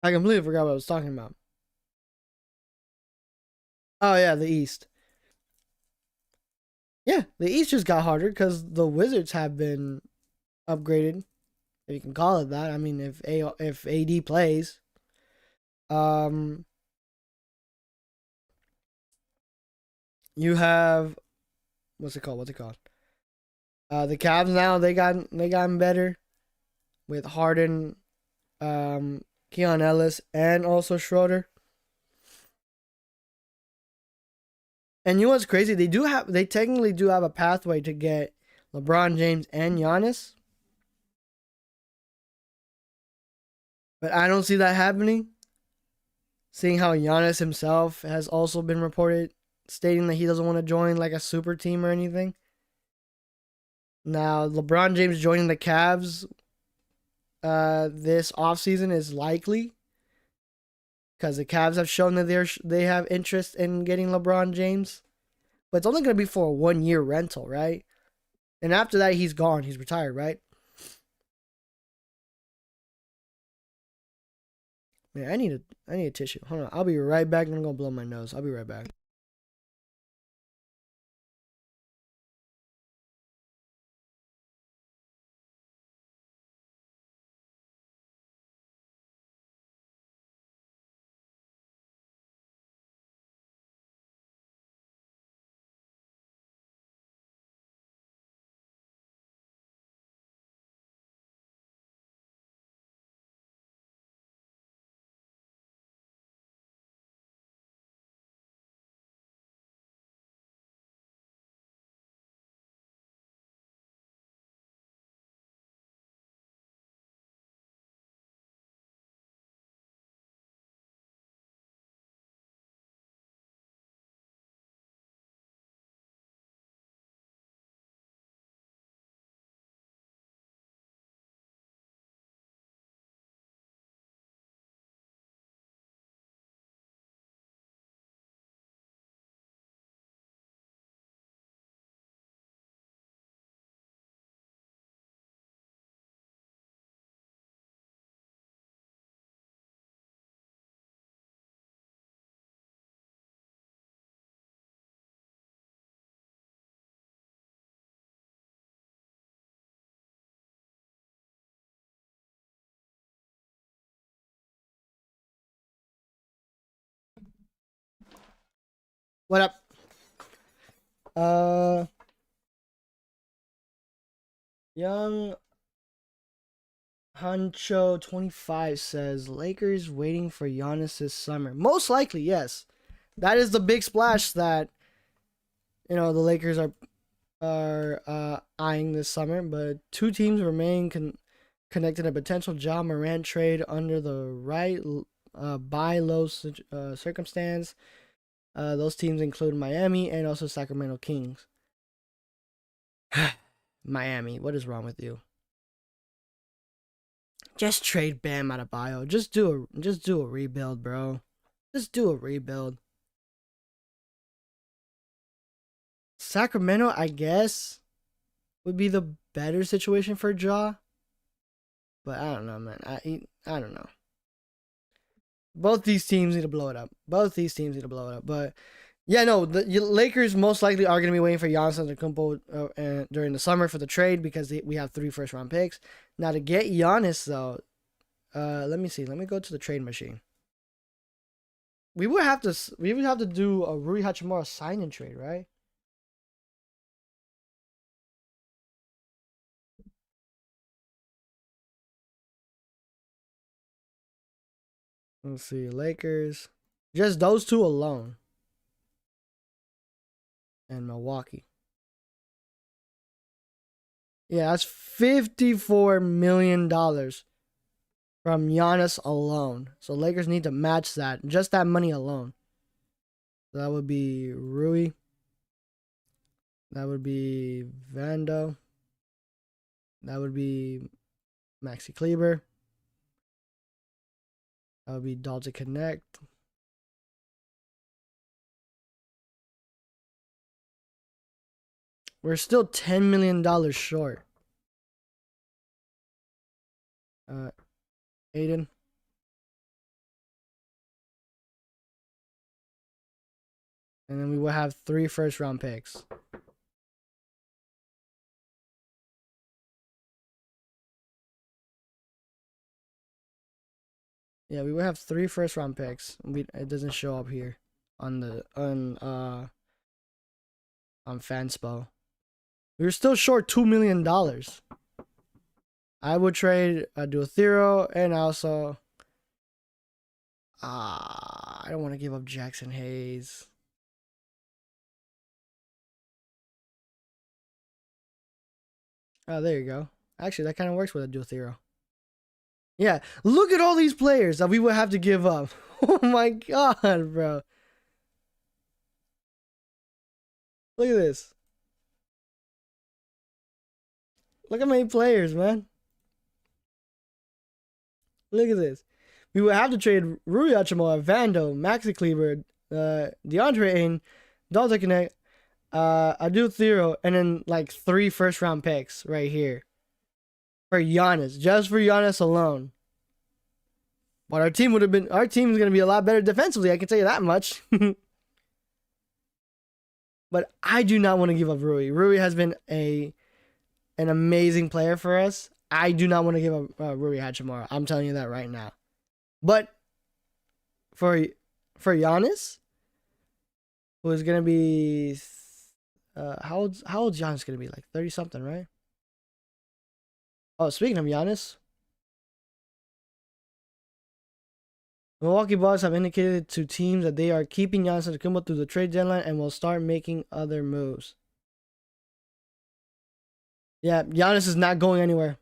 I completely forgot what I was talking about. Oh yeah, the East. Yeah, the East just got harder because the Wizards have been upgraded, if you can call it that. I mean, if AD plays, um, you have what's it called? What's it called? The Cavs now they gotten better with Harden, Keon Ellis, and also Schroeder. And you know what's crazy? They technically do have a pathway to get LeBron James and Giannis, but I don't see that happening. Seeing how Giannis himself has also been reported stating that he doesn't want to join like a super team or anything. Now, LeBron James joining the Cavs this offseason is likely because the Cavs have shown that they have interest in getting LeBron James, but it's only going to be for a 1 year rental, right? And after that, he's gone. He's retired, right? Man, I need a tissue. Hold on, I'll be right back. I'm gonna blow my nose. I'll be right back. What up? Young Hancho 25 says Lakers waiting for Giannis this summer. Most likely, yes. That is the big splash that the Lakers are eyeing this summer. But two teams remain connected a potential Ja Morant trade under the right buy low circumstance. Those teams include Miami and also Sacramento Kings. Miami, what is wrong with you? Just trade Bam Adebayo. Just do a rebuild, bro. Just do a rebuild. Sacramento, I guess, would be the better situation for Ja. But I don't know, man. I don't know. Both these teams need to blow it up. But yeah, no, the Lakers most likely are going to be waiting for Giannis Antetokounmpo during the summer for the trade because we have 3 first-round picks. Now to get Giannis though, let me see. Let me go to the trade machine. We would have to do a Rui Hachimura sign and trade, right? Let's see, Lakers. Just those two alone. And Milwaukee. Yeah, that's $54 million from Giannis alone. So Lakers need to match that. Just that money alone. So that would be Rui. That would be Vando. That would be Maxi Kleber. That would be Dalton Connect. We're still $10 million short. Aiden. And then we will have 3 first-round picks. Yeah, we will have 3 first-round picks. It doesn't show up here on Fanspo. We're still short $2 million. I would trade Duothero and also I don't want to give up Jackson Hayes. Oh, there you go. Actually, that kind of works with a Duothero. Yeah, look at all these players that we would have to give up. Oh my god, bro. Look at this. Look how many players, man. Look at this. We would have to trade Rui Hachimura, Vando, Maxi Kleber, DeAndre Ayton, Dalton Connect, Adu Thero, and then like 3 first-round picks right here for Giannis, just for Giannis alone. But our team's gonna be a lot better defensively. I can tell you that much. But I do not want to give up Rui. Rui has been an amazing player for us. I do not want to give up Rui Hachimura. I'm telling you that right now. But for Giannis, who is gonna be how old's Giannis gonna be? Like 30 something, right? Oh, speaking of Giannis, Milwaukee Bucks have indicated to teams that they are keeping Giannis Antetokounmpo through the trade deadline and will start making other moves. Yeah, Giannis is not going anywhere.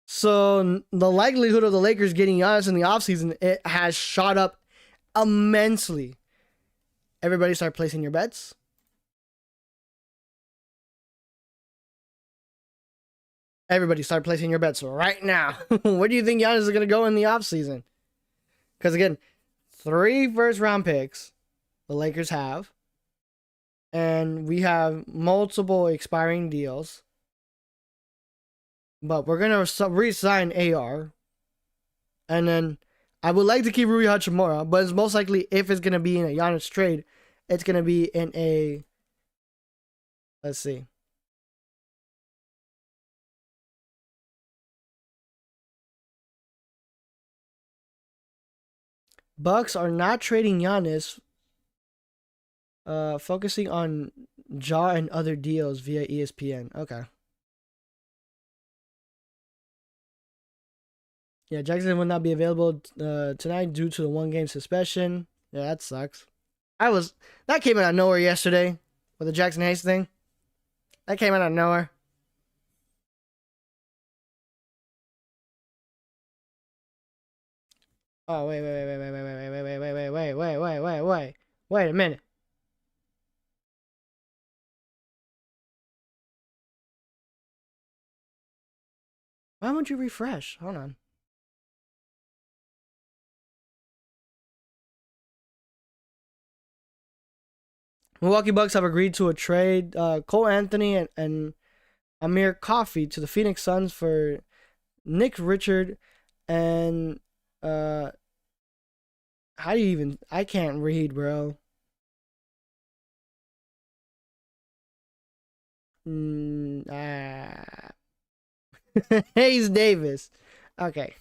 So the likelihood of the Lakers getting Giannis in the offseason, it has shot up immensely. Everybody start placing your bets. Everybody start placing your bets right now. Where do you think Giannis is going to go in the offseason? Because again, 3 first-round picks the Lakers have. And we have multiple expiring deals. But we're going to re-sign AR. And then I would like to keep Rui Hachimura, but it's most likely, if it's going to be in a Giannis trade, it's going to be in a... Let's see. Bucks are not trading Giannis, focusing on Ja and other deals via ESPN. Okay. Yeah, Jackson will not be available tonight due to the 1 game suspension. Yeah, that sucks. That came out of nowhere yesterday with the Jackson Hayes thing. That came out of nowhere. Oh wait a minute. Why won't you refresh? Hold on. Milwaukee Bucks have agreed to a trade Cole Anthony and Amir Coffey to the Phoenix Suns for Nick Richard and how do you even? I can't read, bro. Hayes Davis. Okay.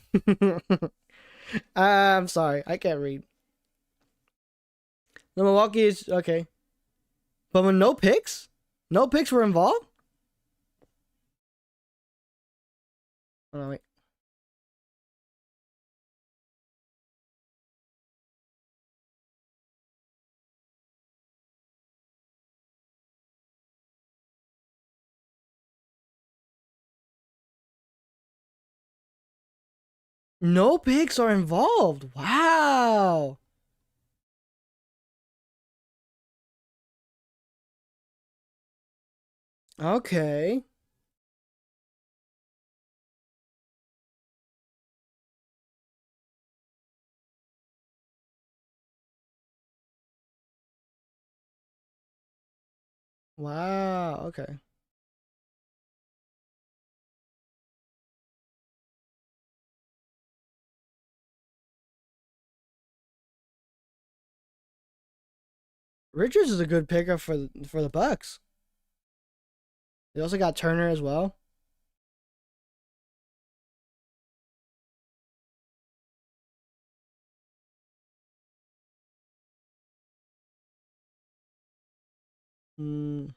I'm sorry, I can't read. The Milwaukee is okay, but with no picks were involved. Oh wait. No picks are involved. Wow. Okay. Wow. Okay. Richards is a good pickup for the Bucks. They also got Turner as well. Mm,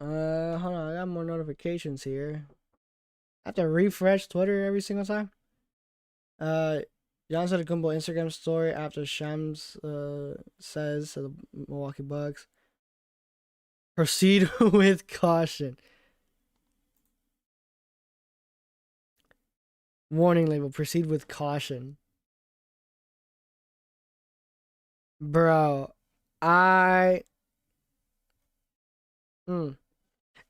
hold on. I got more notifications here. I have to refresh Twitter every single time. Uh, Giannis Antetokounmpo Instagram story after Shams says to the Milwaukee Bucks, proceed with caution. Warning label: proceed with caution. Bro, I mm.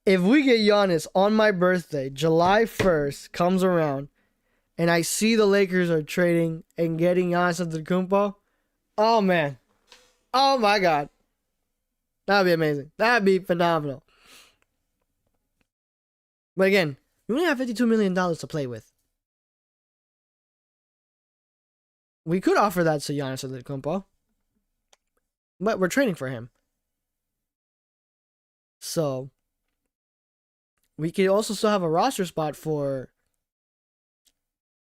If we get Giannis on my birthday, July 1st comes around, and I see the Lakers are trading and getting Giannis Antetokounmpo, oh man, oh my god, that'd be amazing. That'd be phenomenal. But again, we only have $52 million to play with. We could offer that to Giannis Antetokounmpo, but we're trading for him. So we could also still have a roster spot for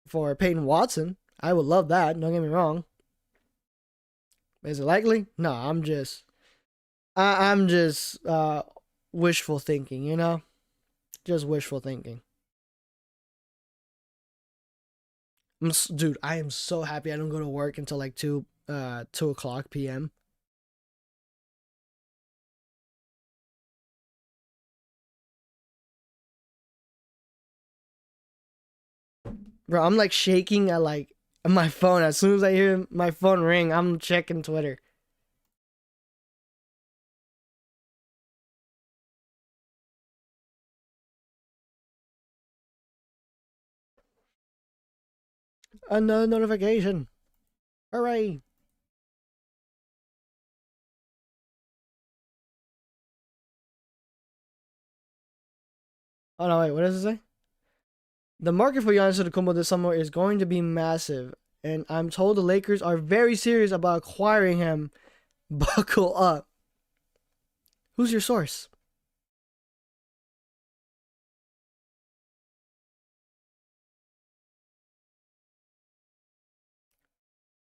Peyton Watson. I would love that. Don't get me wrong. Is it likely? No, I'm just wishful thinking. You know, just wishful thinking. Dude, I am so happy I don't go to work until like 2 o'clock p.m. Bro, I'm like shaking at like my phone. As soon as I hear my phone ring, I'm checking Twitter. Another notification. Hooray. Oh no, wait, what does it say? The market for Giannis Antetokounmpo this summer is going to be massive, and I'm told the Lakers are very serious about acquiring him. Buckle up. Who's your source?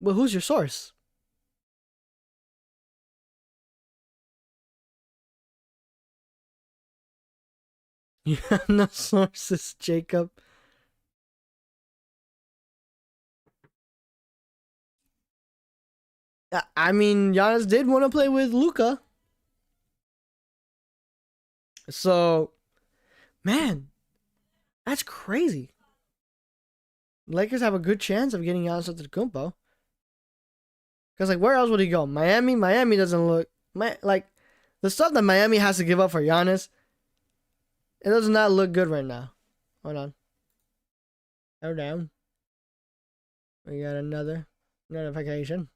Well, who's your source? You have no sources, Jacob. I mean, Giannis did want to play with Luca. So, man, that's crazy. Lakers have a good chance of getting Giannis Antetokounmpo. Because, like, where else would he go? Miami? Miami doesn't look... like, the stuff that Miami has to give up for Giannis, it does not look good right now. Hold on. Go down. We got another notification.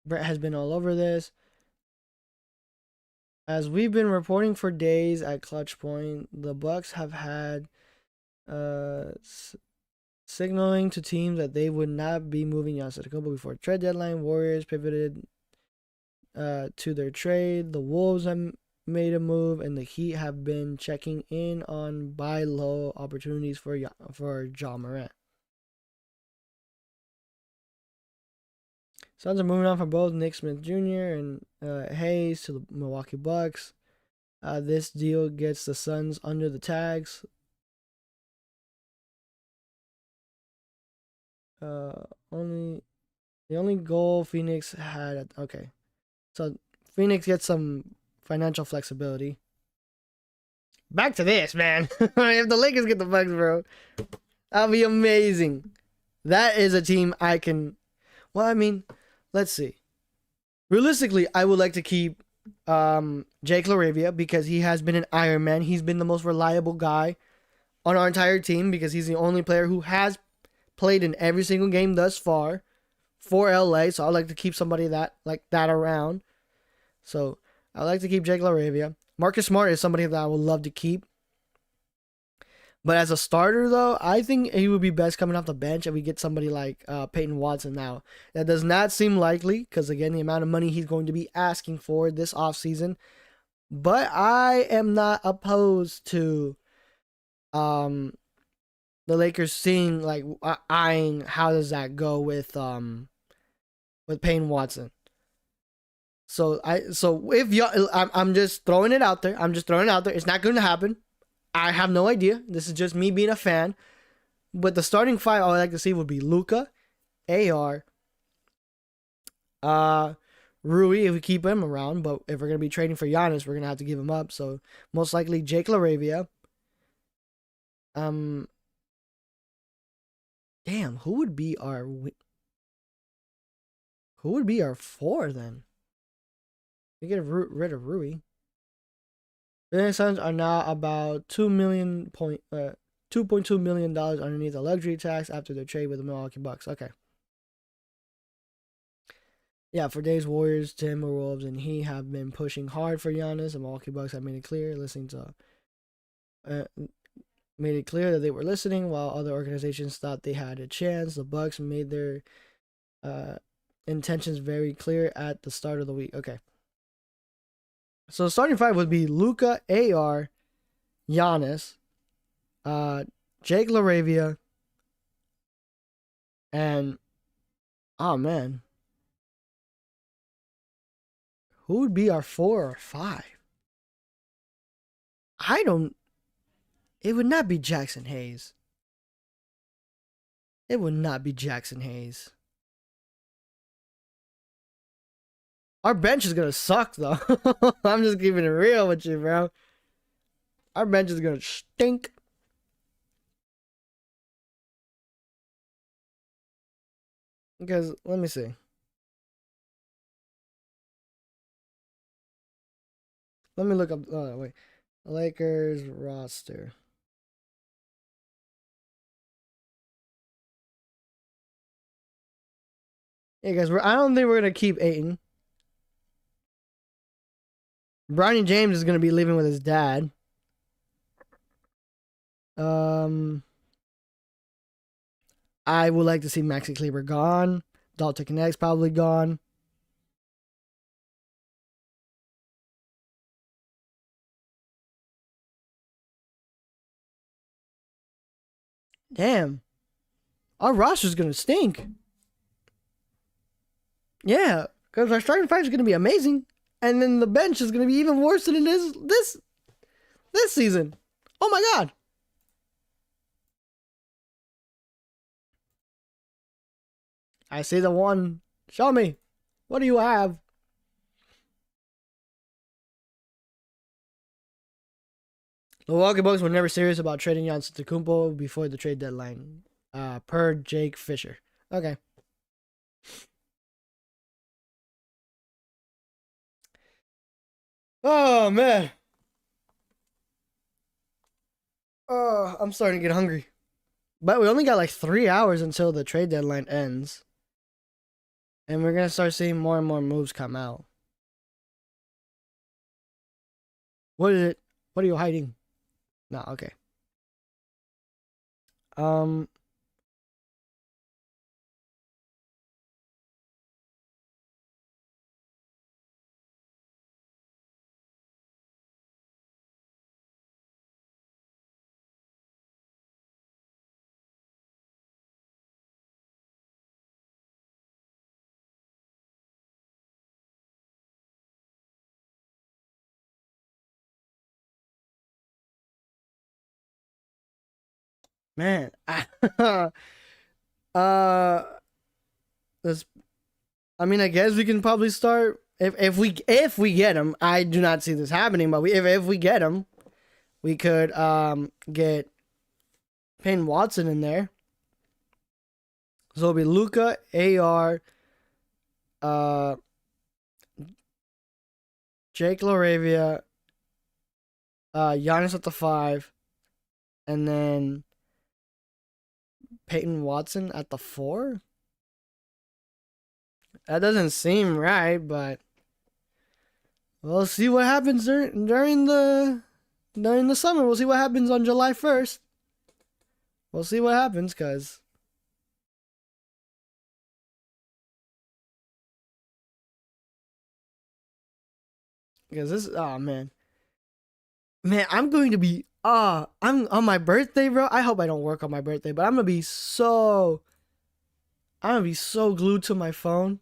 Brett has been all over this. As we've been reporting for days at Clutch Point, the Bucks have had signaling to teams that they would not be moving Giannis Antetokounmpo before trade deadline. Warriors pivoted to their trade. The Wolves have made a move, and the Heat have been checking in on buy low opportunities for Ja Morant. Suns are moving on from both Nick Smith Jr. and Hayes to the Milwaukee Bucks. This deal gets the Suns under the tags. The only goal Phoenix had. Okay, so Phoenix gets some financial flexibility. Back to this, man. If the Lakers get the Bucks, bro, that'll be amazing. That is a team I can. Well, I mean, let's see. Realistically, I would like to keep Jake LaRavia because he has been an Iron Man. He's been the most reliable guy on our entire team because he's the only player who has played in every single game thus far for LA. So I'd like to keep somebody that like that around. So I'd like to keep Jake LaRavia. Marcus Smart is somebody that I would love to keep. But as a starter, though, I think he would be best coming off the bench if we get somebody like Peyton Watson now. That does not seem likely because, again, the amount of money he's going to be asking for this offseason. But I am not opposed to the Lakers seeing, like, eyeing how does that go with Peyton Watson. So if y'all, I'm just throwing it out there. I'm just throwing it out there. It's not going to happen. I have no idea. This is just me being a fan. But the starting five I would like to see would be Luca, AR, Rui if we keep him around. But if we're gonna be trading for Giannis, we're gonna have to give him up. So most likely Jake LaRavia. Damn, who would be our four then? We get rid of Rui. The Suns are now about $2.2 million underneath the luxury tax after their trade with the Milwaukee Bucks. Okay. Yeah, for days, Warriors, Timberwolves, and he have been pushing hard for Giannis. The Milwaukee Bucks have made it clear, made it clear that they were listening, while other organizations thought they had a chance. The Bucks made their intentions very clear at the start of the week. Okay. So the starting five would be Luca, AR, Giannis, Jake LaRavia, and oh man, who would be our 4 or 5? I don't. It would not be Jackson Hayes. It would not be Jackson Hayes. Our bench is gonna suck though. I'm just keeping it real with you, bro. Our bench is gonna stink. Because let me see. Let me look up. Oh wait, Lakers roster. Hey guys, I don't think we're gonna keep Ayton. Bronny James is gonna be living with his dad. Um, I would like to see Maxi Kleber gone. Dalton Connect's probably gone. Damn, our roster's gonna stink. Yeah, because our starting five is gonna be amazing, and then the bench is gonna be even worse than it is this season. Oh my god. I see the one. Show me. What do you have? The Milwaukee Bucks were never serious about trading Giannis Antetokounmpo before the trade deadline. Per Jake Fisher. Okay. Oh man. Oh, I'm starting to get hungry. But we only got like 3 hours until the trade deadline ends. And we're gonna start seeing more and more moves come out. What is it? What are you hiding? No, okay. Um man. uh this I mean, I guess we can probably start if we get him. I do not see this happening, but if we get him, we could get Payne Watson in there. So it'll be Luca, AR, uh, Jake Laravia, Giannis at the 5, and then Peyton Watson at the 4. That doesn't seem right, but we'll see what happens during the summer. We'll see what happens on July 1st. We'll see what happens, because this, oh man. Man, I'm going to be I'm on my birthday, bro. I hope I don't work on my birthday, but I'm gonna be so glued to my phone.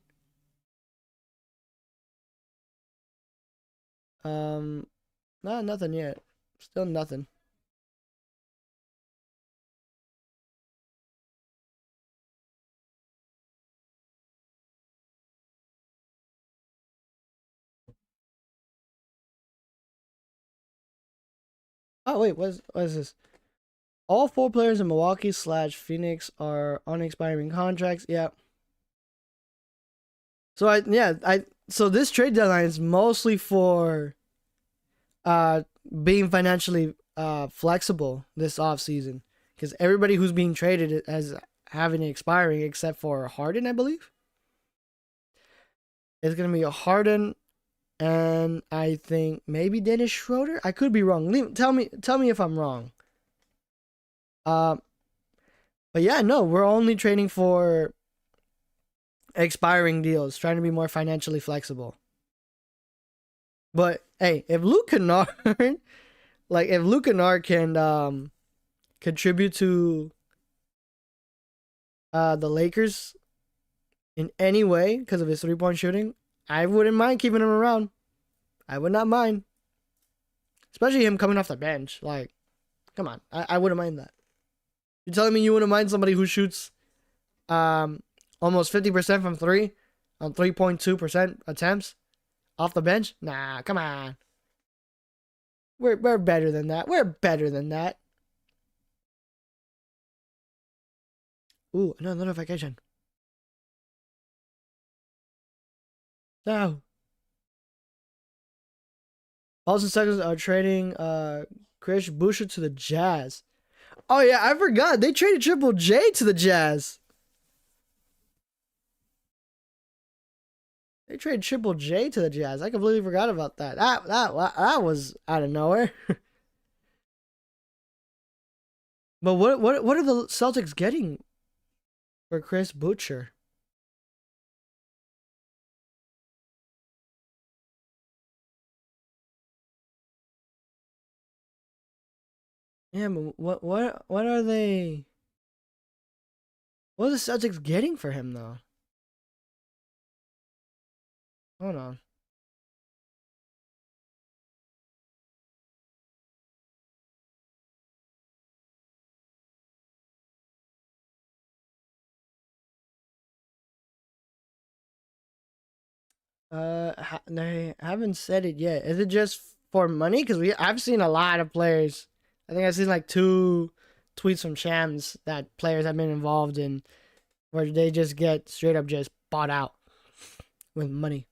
Um nah, nothing yet. Still nothing. Oh wait, what is this? All 4 players in Milwaukee/Phoenix are on expiring contracts. Yeah. So so this trade deadline is mostly for uh being financially flexible this off season, because everybody who's being traded has having it expiring except for Harden, I believe. It's gonna be a Harden, and I think maybe Dennis Schroeder. I could be wrong. Tell me if I'm wrong. Uh, but yeah, no, we're only trading for expiring deals, trying to be more financially flexible. But hey, if Luke Kennard, if Luke Kennard can contribute to the Lakers in any way because of his 3-point shooting, I wouldn't mind keeping him around. I would not mind, especially him coming off the bench. Like, come on, I wouldn't mind that. You're telling me you wouldn't mind somebody who shoots almost 50% from 3 on 3.2% attempts off the bench? Nah, come on. We're better than that. We're better than that. Ooh, another notification. No. Boston Celtics are trading Chris Boucher to the Jazz. Oh yeah, I forgot. They traded Triple J to the Jazz. They traded Triple J to the Jazz. I completely forgot about that. That was out of nowhere. But what are the Celtics getting for Chris Boucher? Yeah, but what are they? What are the Celtics getting for him though? Hold on. They haven't said it yet. Is it just for money? Because I've seen a lot of players. I think I've seen like two tweets from Shams that players have been involved in where they just get straight up just bought out with money.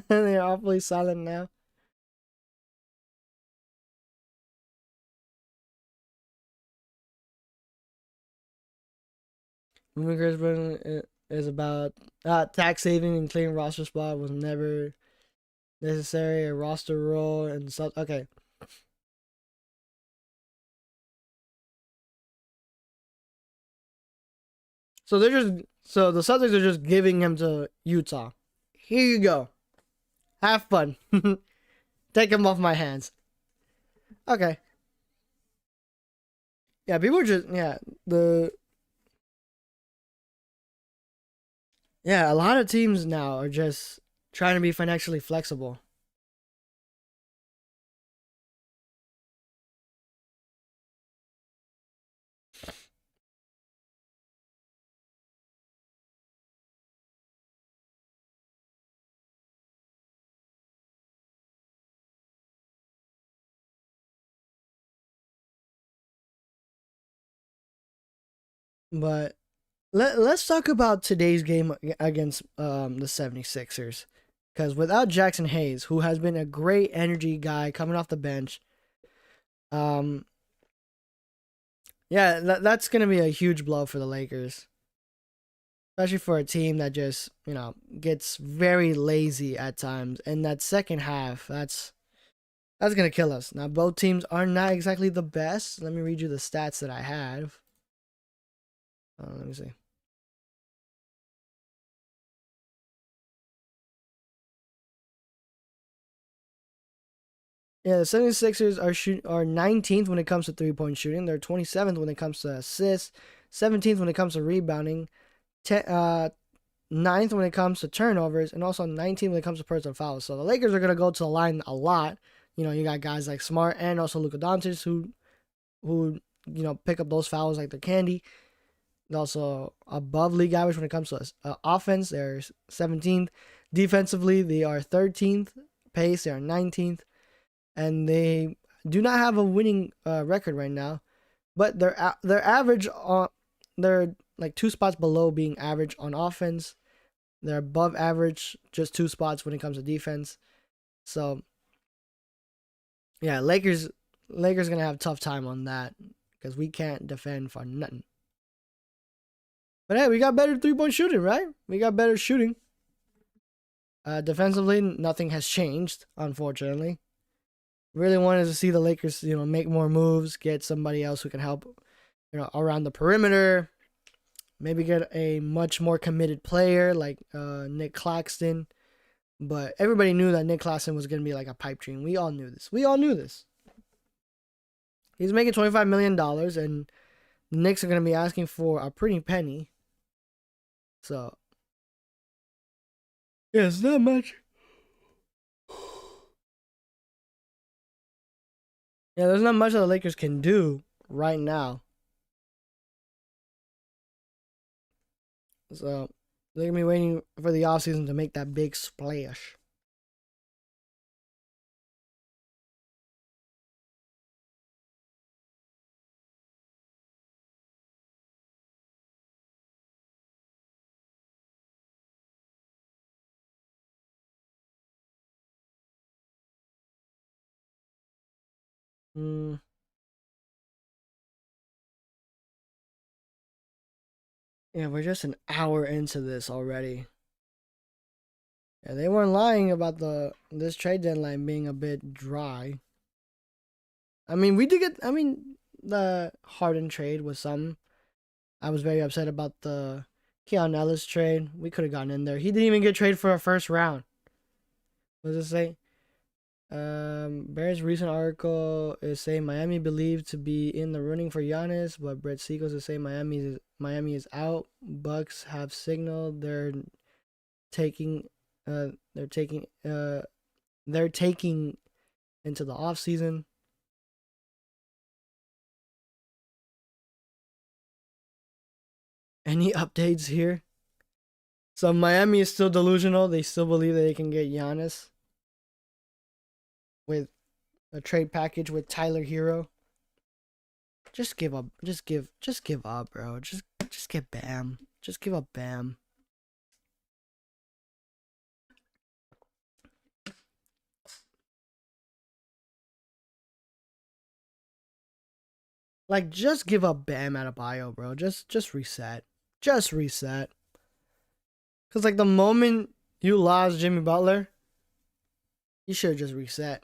They're awfully silent now. Moving Chris Boucher is about tax saving and clearing roster spot was never necessary. A roster role and stuff. Okay, so the Celtics are just giving him to Utah. Here you go. Have fun. Take him off my hands. Okay. Yeah, people are just the a lot of teams now are just trying to be financially flexible. But let's talk about today's game against the 76ers. Because without Jackson Hayes, who has been a great energy guy coming off the bench, um, yeah, that's going to be a huge blow for the Lakers. Especially for a team that just, gets very lazy at times. And that second half, that's going to kill us. Now, both teams are not exactly the best. Let me read you the stats that I have. Let me see. Yeah, the 76ers are 19th when it comes to three-point shooting. They're 27th when it comes to assists, 17th when it comes to rebounding, 9th when it comes to turnovers, and also 19th when it comes to personal fouls. So the Lakers are going to go to the line a lot. You got guys like Smart and also Luka Doncic who pick up those fouls like the candy. They're also above league average when it comes to offense. They're 17th. Defensively, they are 13th. Pace, they are 19th. And they do not have a winning record right now, but they're average on they're like 2 spots below being average on offense. They're above average, just 2 spots when it comes to defense. So yeah, Lakers gonna have a tough time on that because we can't defend for nothing. But hey, we got better 3-point shooting, right? We got better shooting. Defensively, nothing has changed, unfortunately. Really wanted to see the Lakers, make more moves, get somebody else who can help, around the perimeter. Maybe get a much more committed player like Nick Claxton. But everybody knew that Nick Claxton was going to be like a pipe dream. We all knew this. We all knew this. He's making $25 million, and the Knicks are going to be asking for a pretty penny. So, yeah, it's not much. Yeah, there's not much that the Lakers can do right now. So, they're going to be waiting for the offseason to make that big splash. Mm. Yeah, we're just an hour into this already. Yeah, they weren't lying about this trade deadline being a bit dry. I mean, we did get. I mean, the Harden trade was some. I was very upset about the Keon Ellis trade. We could have gotten in there. He didn't even get traded for a first round. What does it say? Bears recent article is saying Miami believed to be in the running for Giannis, but Brett Siegels is saying Miami is out. Bucks have signaled taking they're taking they're taking into the offseason. Any updates here? So Miami is still delusional. They still believe that they can get Giannis with a trade package with Tyler Hero. Just give up. Just give up, bro. Just get Bam. Just give up Bam. Like, just give up Bam Adebayo, bro. Just reset. Just reset. Cause like the moment you lost Jimmy Butler, you should have just reset.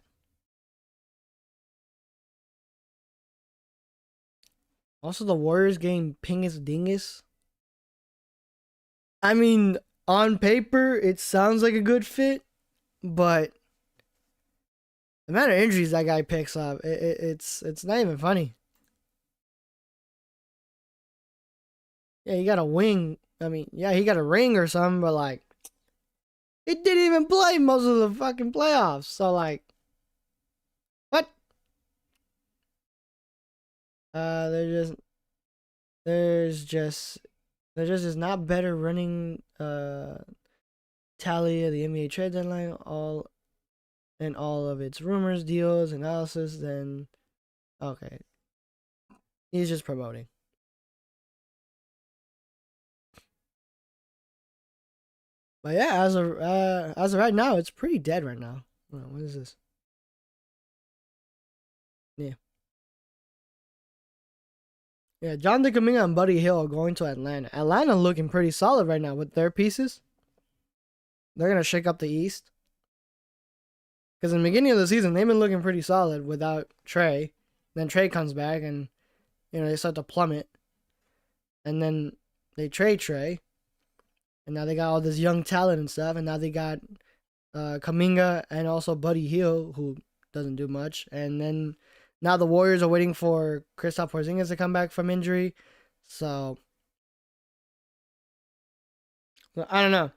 Also, the Warriors getting Pingus Dingus. I mean, on paper, it sounds like a good fit, but the amount of injuries that guy picks up, it's not even funny. Yeah, he got a wing. I mean, yeah, he got a ring or something, but like, it didn't even play most of the fucking playoffs. So like, what? They're just there's just there just is not better running tally of the NBA trade deadline all of its rumors, deals, analysis than okay. He's just promoting. But yeah, as of right now, it's pretty dead right now. What is this? Yeah. Yeah, Jonathan Kuminga and Buddy Hill are going to Atlanta. Atlanta looking pretty solid right now with their pieces. They're gonna shake up the East. Because in the beginning of the season, they've been looking pretty solid without Trey. Then Trey comes back and they start to plummet. And then they trade Trey. And now they got all this young talent and stuff. And now they got Kuminga and also Buddy Hield, who doesn't do much. And then now the Warriors are waiting for Kristaps Porzingis to come back from injury. So I don't know.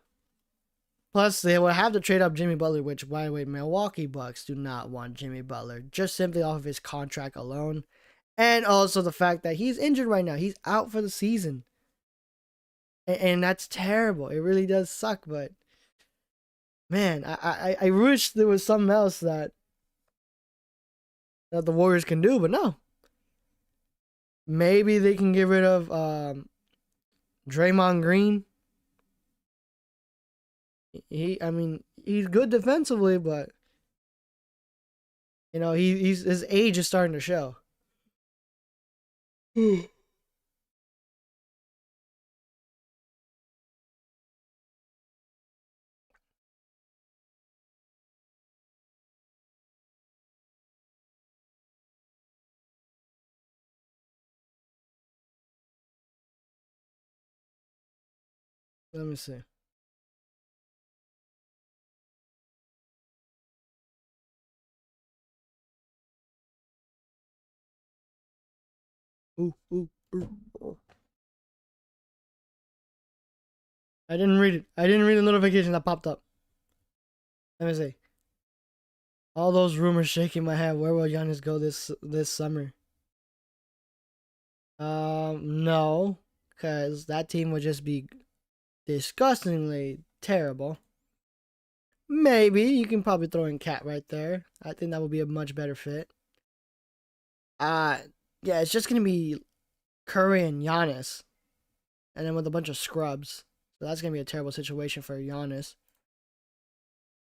Plus, they will have to trade up Jimmy Butler, which, by the way, Milwaukee Bucks do not want Jimmy Butler, just simply off of his contract alone. And also the fact that he's injured right now. He's out for the season. And that's terrible. It really does suck, but man, I wish there was something else that the Warriors can do, but no. Maybe they can get rid of Draymond Green. I mean, he's good defensively, but his age is starting to show. Let me see. Ooh, ooh, ooh. I didn't read it. I didn't read the notification that popped up. Let me see. All those rumors shaking my head. Where will Giannis go this summer? No, because that team would just be disgustingly terrible. Maybe you can probably throw in Cat right there. I think that would be a much better fit. Yeah, it's just gonna be Curry and Giannis, and then with a bunch of scrubs. So that's gonna be a terrible situation for Giannis.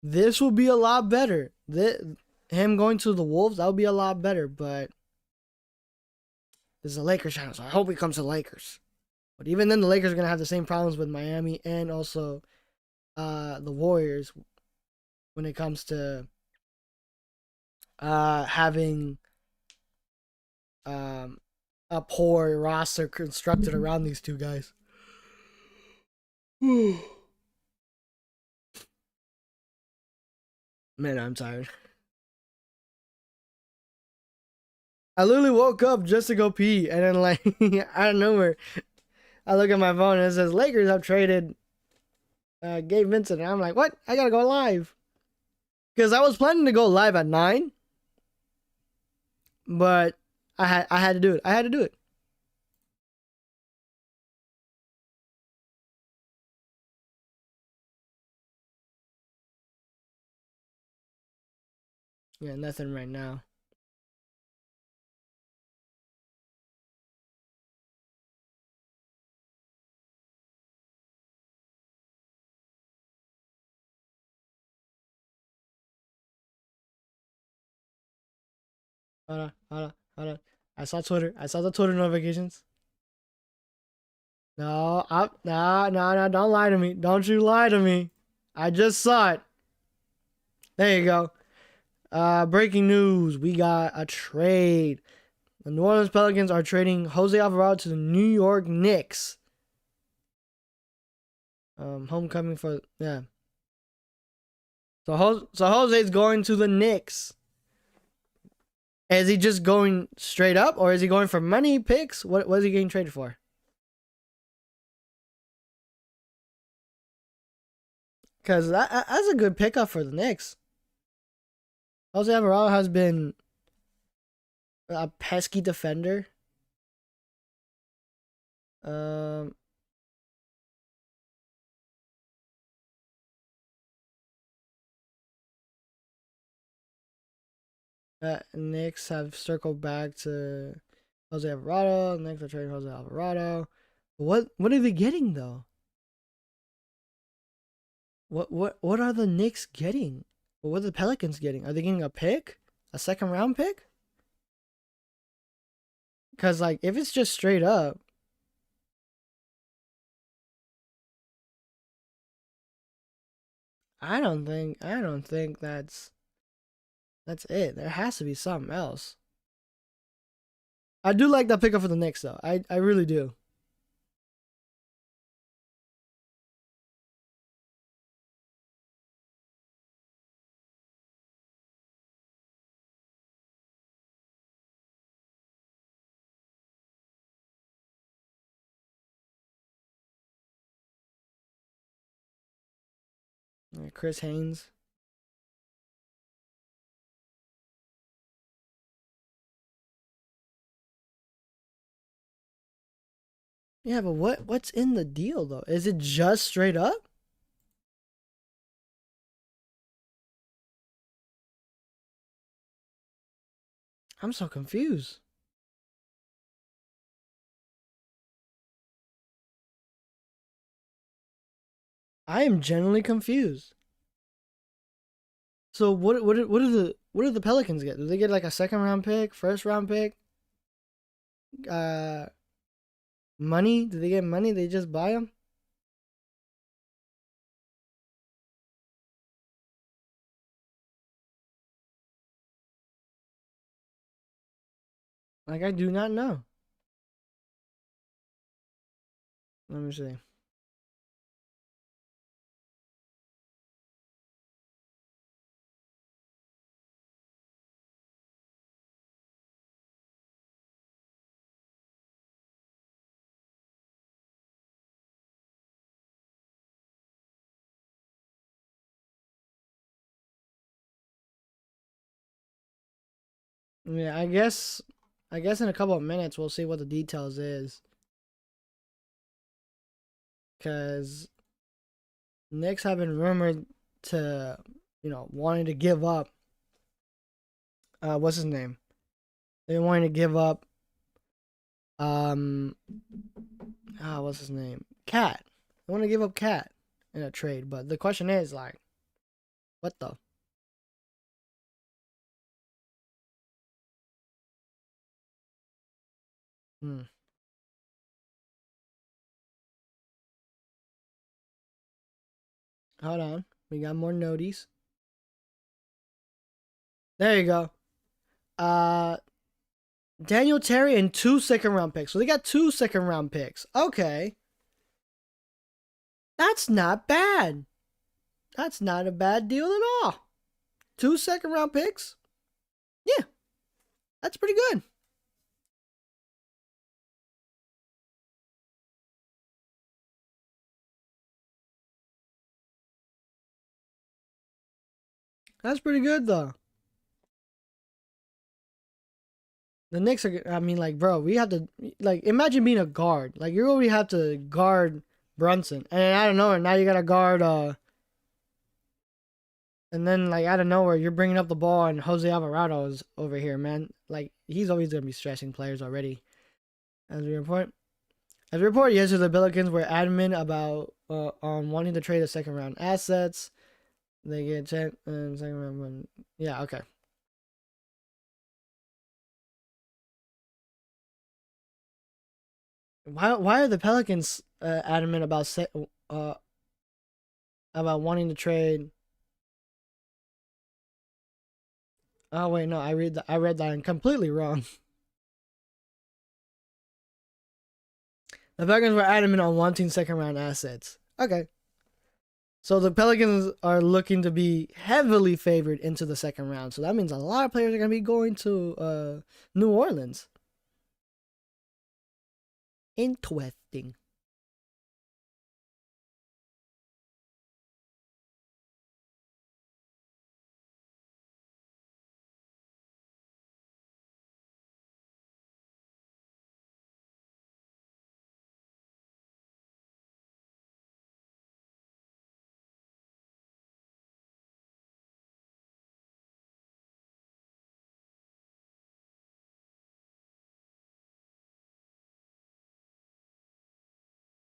This will be a lot better. him going to the Wolves, that would be a lot better. But it's a Lakers channel, so I hope he comes to the Lakers. But even then, the Lakers are gonna have the same problems with Miami and also the Warriors when it comes to having um, a poor roster constructed around these two guys. Man, I'm tired. I literally woke up just to go pee, and then like out of nowhere, I look at my phone and it says Lakers have traded Gabe Vincent, and I'm like, what? I gotta go live because I was planning to go live at 9, but I had to do it. I had to do it. Yeah, nothing right now. Hold on. I saw Twitter. I saw the Twitter notifications. No, no. Don't lie to me. Don't you lie to me. I just saw it. There you go. Breaking news. We got a trade. The New Orleans Pelicans are trading Jose Alvarado to the New York Knicks. Homecoming for yeah. So Jose's going to the Knicks. Is he just going straight up, or is he going for money picks? What is he getting traded for? Because that's a good pickup for the Knicks. Jose Alvarado has been a pesky defender. Um, Knicks have circled back to Jose Alvarado. Knicks are trading Jose Alvarado. What are they getting though? What are the Knicks getting? What are the Pelicans getting? Are they getting a pick? A second round pick? Cause like if it's just straight up, I don't think that's it. There has to be something else. I do like that pickup for the Knicks though. I really do. Yeah, Chris Haynes. Yeah, but what's in the deal though? Is it just straight up? I'm so confused. I am genuinely confused. So what do the Pelicans get? Do they get like a second round pick, first round pick? Uh, money? Do they get money? They just buy them? Like I do not know. Let me see. Yeah, I guess in a couple of minutes we'll see what the details is. Cause Knicks have been rumored to, wanting to give up. What's his name? They wanting to give up. Um, what's his name? Cat. They want to give up Cat in a trade, but the question is like, what the? Hmm. Hold on. We got more noties. There you go. Uh, Daniel Terry and 2 second-round picks. So they got 2 second-round picks. Okay. That's not bad. That's not a bad deal at all. 2 second-round picks? Yeah, that's pretty good. That's pretty good, though. The Knicks are, I mean, like, bro, we have to, like, imagine being a guard. Like, you already have to guard Brunson. And I don't know, now you got to guard, and then, like, out of nowhere, you're bringing up the ball and Jose Alvarado is over here, man. Like, he's always going to be stressing players already. As we report. As we reported yesterday, the Pelicans were adamant about on wanting to trade the second round assets. They get checked and second round. Yeah, okay. Why are the Pelicans adamant about wanting to trade? Oh wait, no, I read that completely wrong. The Pelicans were adamant on wanting second round assets. Okay. So the Pelicans are looking to be heavily favored into the second round. So that means a lot of players are going to be going to New Orleans. Interesting.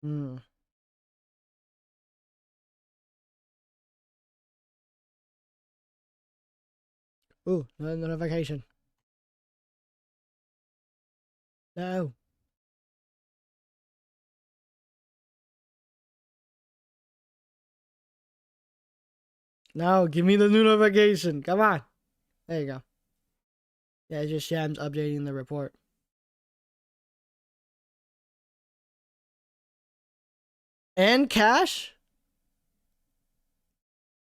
Hmm. Ooh, no notification. No. No, give me the new notification. Come on. There you go. Yeah, it's just Shams updating the report. And cash?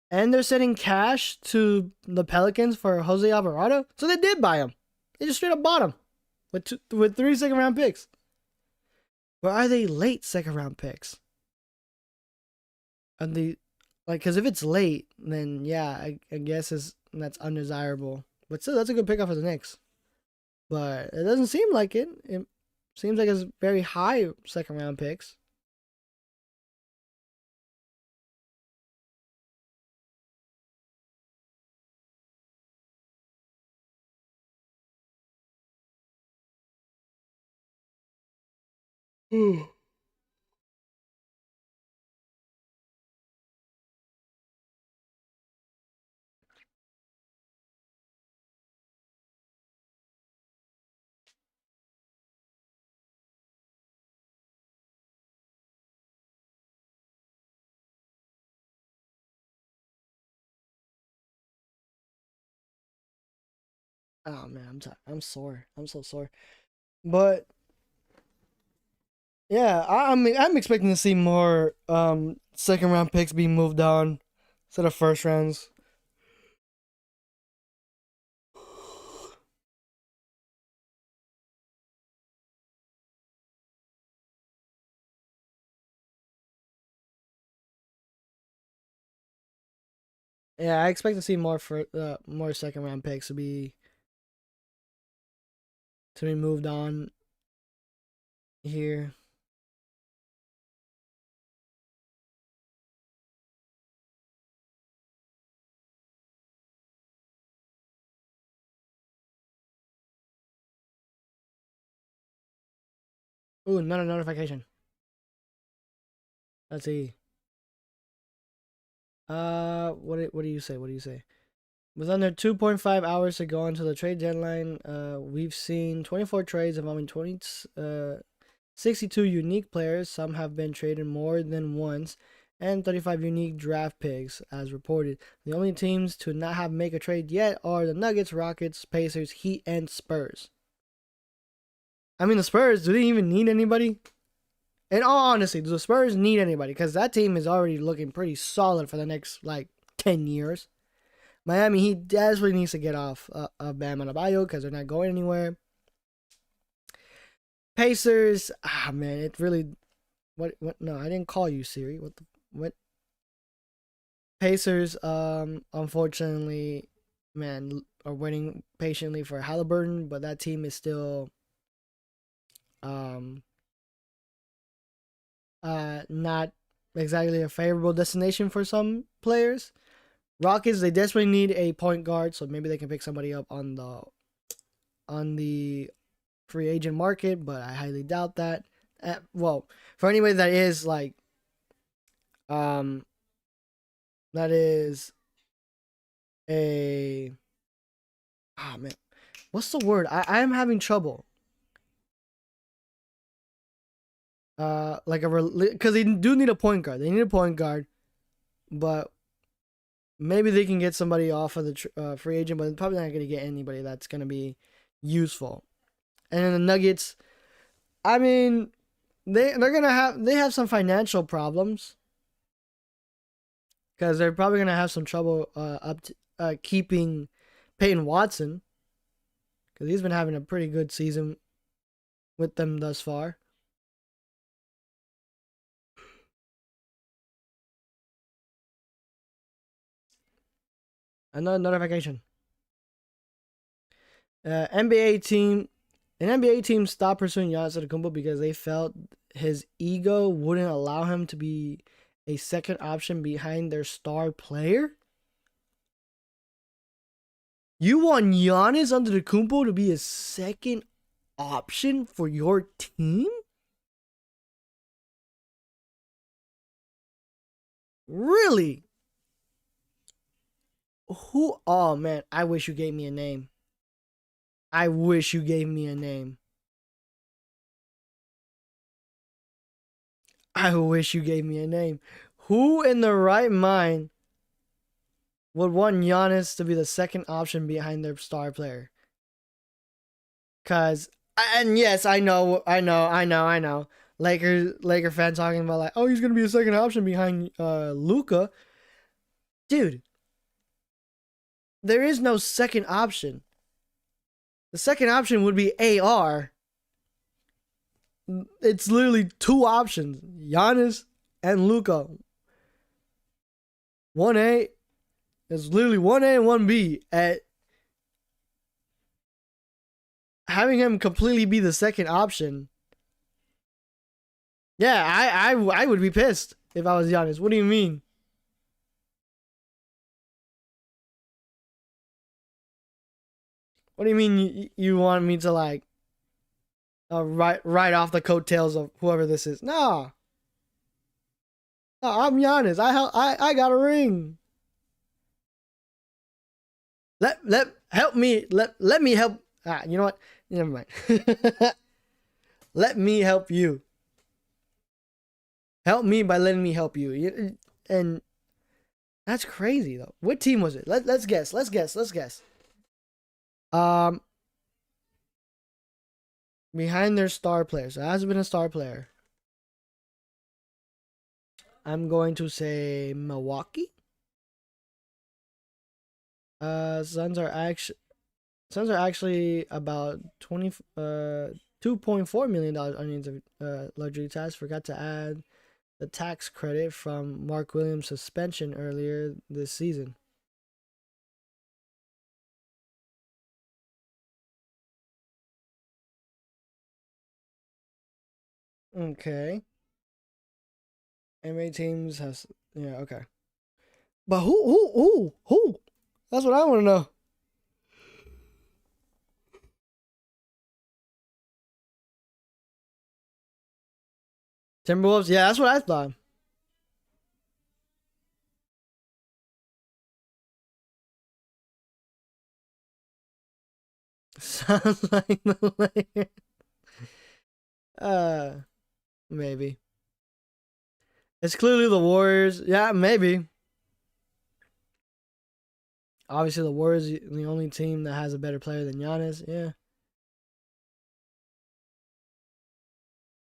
And they're sending cash to the Pelicans for Jose Alvarado? So they did buy him. They just straight up bought him with 3 second-round picks. But are they late second-round picks? And the like, because if it's late, then yeah, I guess that's undesirable. But still, that's a good pickup for the Knicks. But it doesn't seem like it. It seems like it's very high second-round picks. Oh man, I'm sore. I'm so sore. But yeah, I'm expecting to see more second-round picks being moved on instead of first rounds. Yeah, I expect to see more second-round picks to be moved on here. Ooh, not a notification. Let's see. What do you say? What do you say? With under 2.5 hours to go until the trade deadline, we've seen 24 trades involving 62 unique players. Some have been traded more than once, and 35 unique draft picks, as reported. The only teams to not have make a trade yet are the Nuggets, Rockets, Pacers, Heat, and Spurs. I mean, the Spurs, do they even need anybody? In all honesty, do the Spurs need anybody? Because that team is already looking pretty solid for the next, 10 years. Miami Heat desperately needs to get off of Bam Adebayo because they're not going anywhere. Pacers, man, it really, what? No, I didn't call you, Siri. What? Pacers, unfortunately, man, are waiting patiently for Halliburton, but that team is still, not exactly a favorable destination for some players. Rockets, they desperately need a point guard, so maybe they can pick somebody up on the free agent market, but I highly doubt that. Well, for anybody that is that is a man, what's the word? I am having trouble. Because they do need a point guard. They need a point guard, but maybe they can get somebody off of the free agent, but probably not going to get anybody that's going to be useful. And then the Nuggets, I mean, they have some financial problems because they're probably gonna have some trouble keeping Peyton Watson because he's been having a pretty good season with them thus far. Another notification. NBA team, an NBA team stopped pursuing Giannis Antetokounmpo because they felt his ego wouldn't allow him to be a second option behind their star player. You want Giannis Antetokounmpo to be a second option for your team? Really? Who? Oh man, I wish you gave me a name. I wish you gave me a name. I wish you gave me a name. Who in the right mind would want Giannis to be the second option behind their star player? Cause, and yes, I know. Laker fan talking about like, oh, he's gonna be a second option behind Luka. Dude, there is no second option. The second option would be AR. It's literally two options: Giannis and Luka. 1A is literally 1A and 1B. At having him completely be the second option. Yeah, I would be pissed if I was Giannis. What do you mean? What do you mean you want me to right off the coattails of whoever this is? Nah. No, I'm Giannis. I got a ring. Let help me. Let me help. You know what? Never mind. Let me help you. Help me by letting me help you. And that's crazy though. What team was it? Let's guess. Let's guess. Um, behind their star player. So it has been a star player. I'm going to say Milwaukee. Suns are actually about $2.4 million onions of luxury tax. Forgot to add the tax credit from Mark Williams' suspension earlier this season. Okay. NBA teams has okay. But who? That's what I want to know. Timberwolves, yeah, that's what I thought. Sounds like the Lakers. Uh, maybe. It's clearly the Warriors. Yeah, maybe. Obviously, the Warriors are the only team that has a better player than Giannis. Yeah.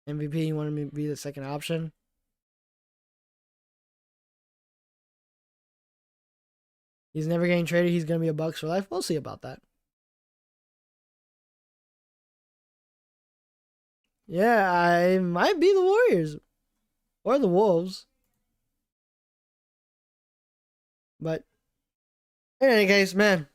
MVP, you want him to be the second option? He's never getting traded. He's going to be a Bucks for life. We'll see about that. Yeah, I might be the Warriors or the Wolves. But in any case, man.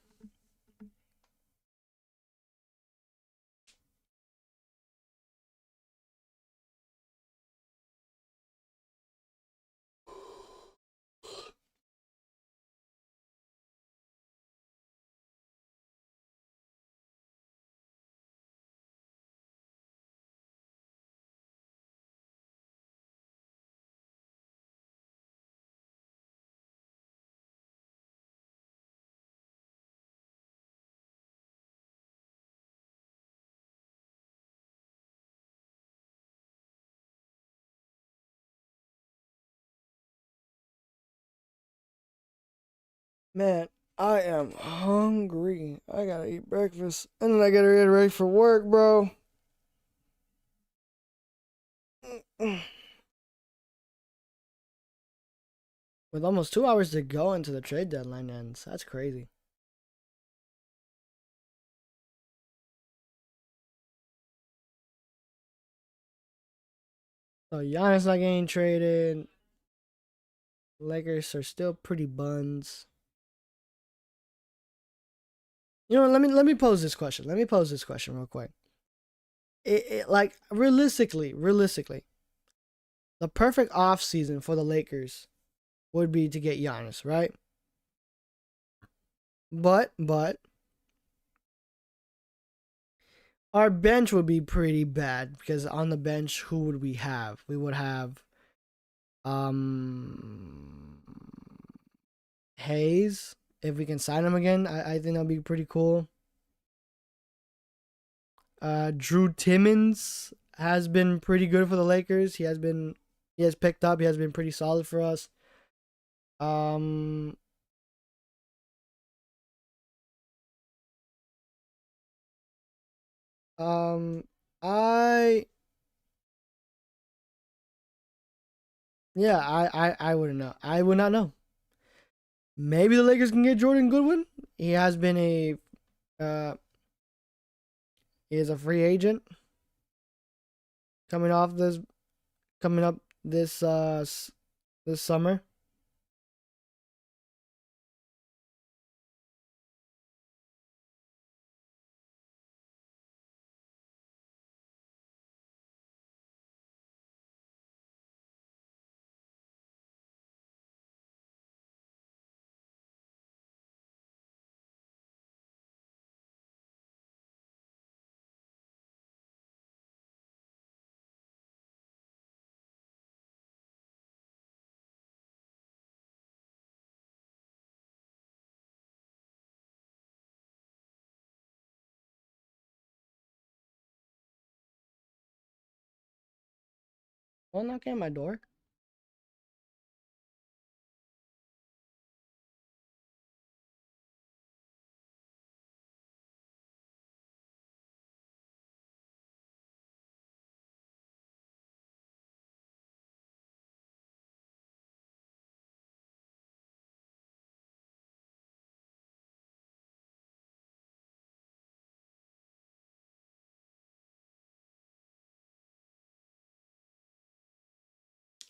Man, I am hungry. I gotta eat breakfast. And then I gotta get ready for work, bro. With almost 2 hours to go until the trade deadline ends. That's crazy. So Giannis not getting traded. Lakers are still pretty buns. You know, let me pose this question. Let me pose this question real quick. Like realistically, the perfect off season for the Lakers would be to get Giannis, right? But our bench would be pretty bad because on the bench, who would we have? We would have um Hayes. If we can sign him again, I think that'd be pretty cool. Drew Timmons has been pretty good for the Lakers. He has picked up. He has been pretty solid for us. Um, um, I yeah, I wouldn't know. I would not know. Maybe the Lakers can get Jordan Goodwin. He has been uh he is a free agent coming off this coming up this summer. Well, knock at my door.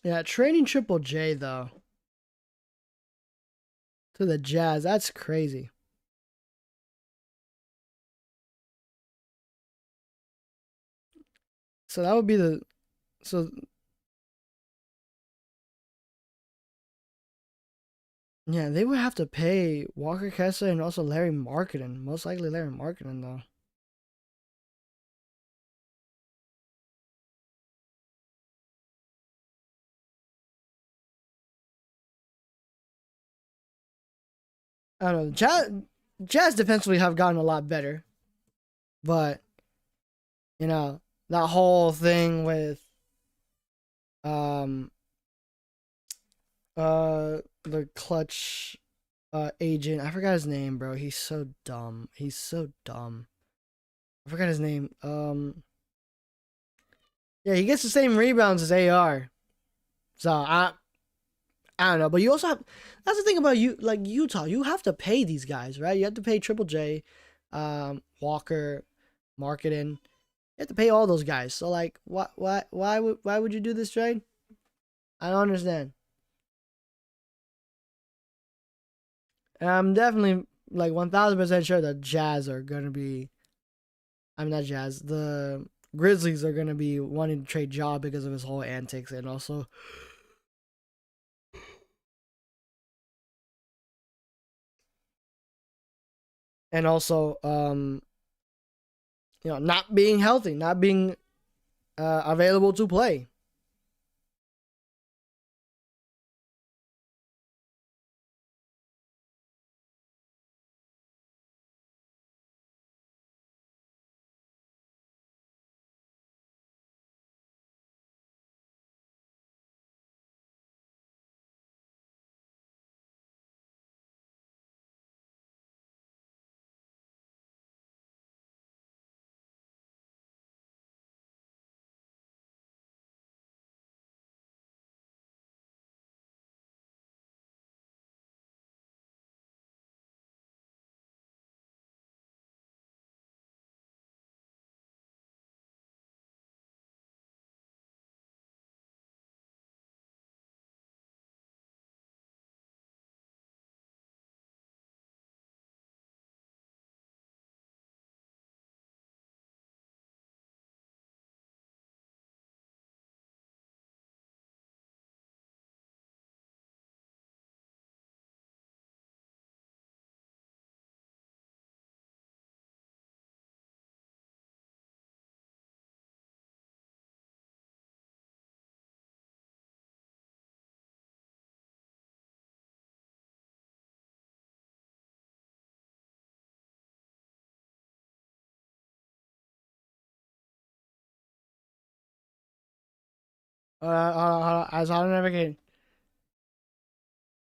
Yeah, trading Triple J though to the Jazz. That's crazy. So that would be the so yeah, they would have to pay Walker Kessler and also Larry Marketing. Most likely Larry Marketing though. I don't know. Jazz defensively have gotten a lot better. But you know that whole thing with um the clutch agent. I forgot his name, bro. He's so dumb. He's so dumb. I forgot his name. Yeah, he gets the same rebounds as AR. So I don't know, but you also have. That's the thing about you, like Utah. You have to pay these guys, right? You have to pay Triple J, Walker, Marketing. You have to pay all those guys. So like, why would you do this trade? I don't understand. And I'm definitely like 1,000% sure that Jazz are gonna be. I'm not Jazz. The Grizzlies are gonna be wanting to trade Ja because of his whole antics, and also not being healthy, not being available to play. Hold on. I was on notification.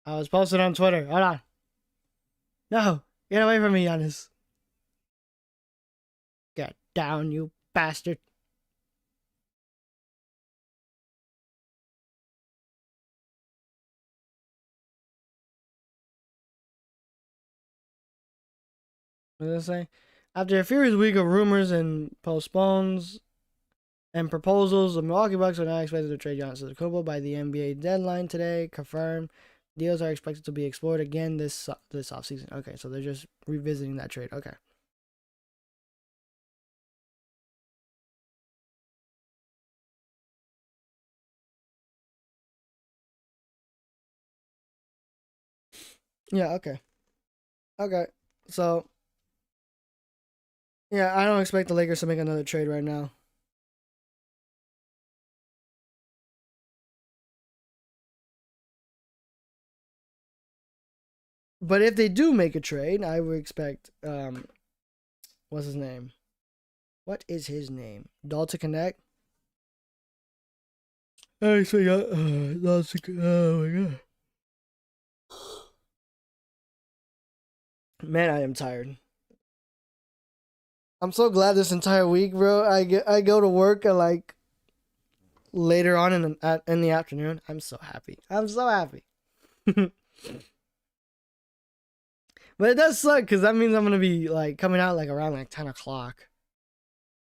I was posted on Twitter. Hold on. No, get away from me, Giannis. Get down, you bastard. What did I say? After a furious week of rumors and postpones and proposals, the Milwaukee Bucks are now expected to trade Giannis Antetokounmpo by the NBA deadline today. Confirmed. Deals are expected to be explored again this offseason. Okay, so they're just revisiting that trade. Okay. Yeah. Okay. Okay. So yeah, I don't expect the Lakers to make another trade right now. But if they do make a trade, I would expect what's his name? What is his name? Dalton Connect. I expect Dalton. Oh my god. Man, I am tired. I'm so glad this entire week, bro. I go to work at like later on in the afternoon. I'm so happy. I'm so happy. But it does suck because that means I'm gonna be like coming out like around like 10 o'clock.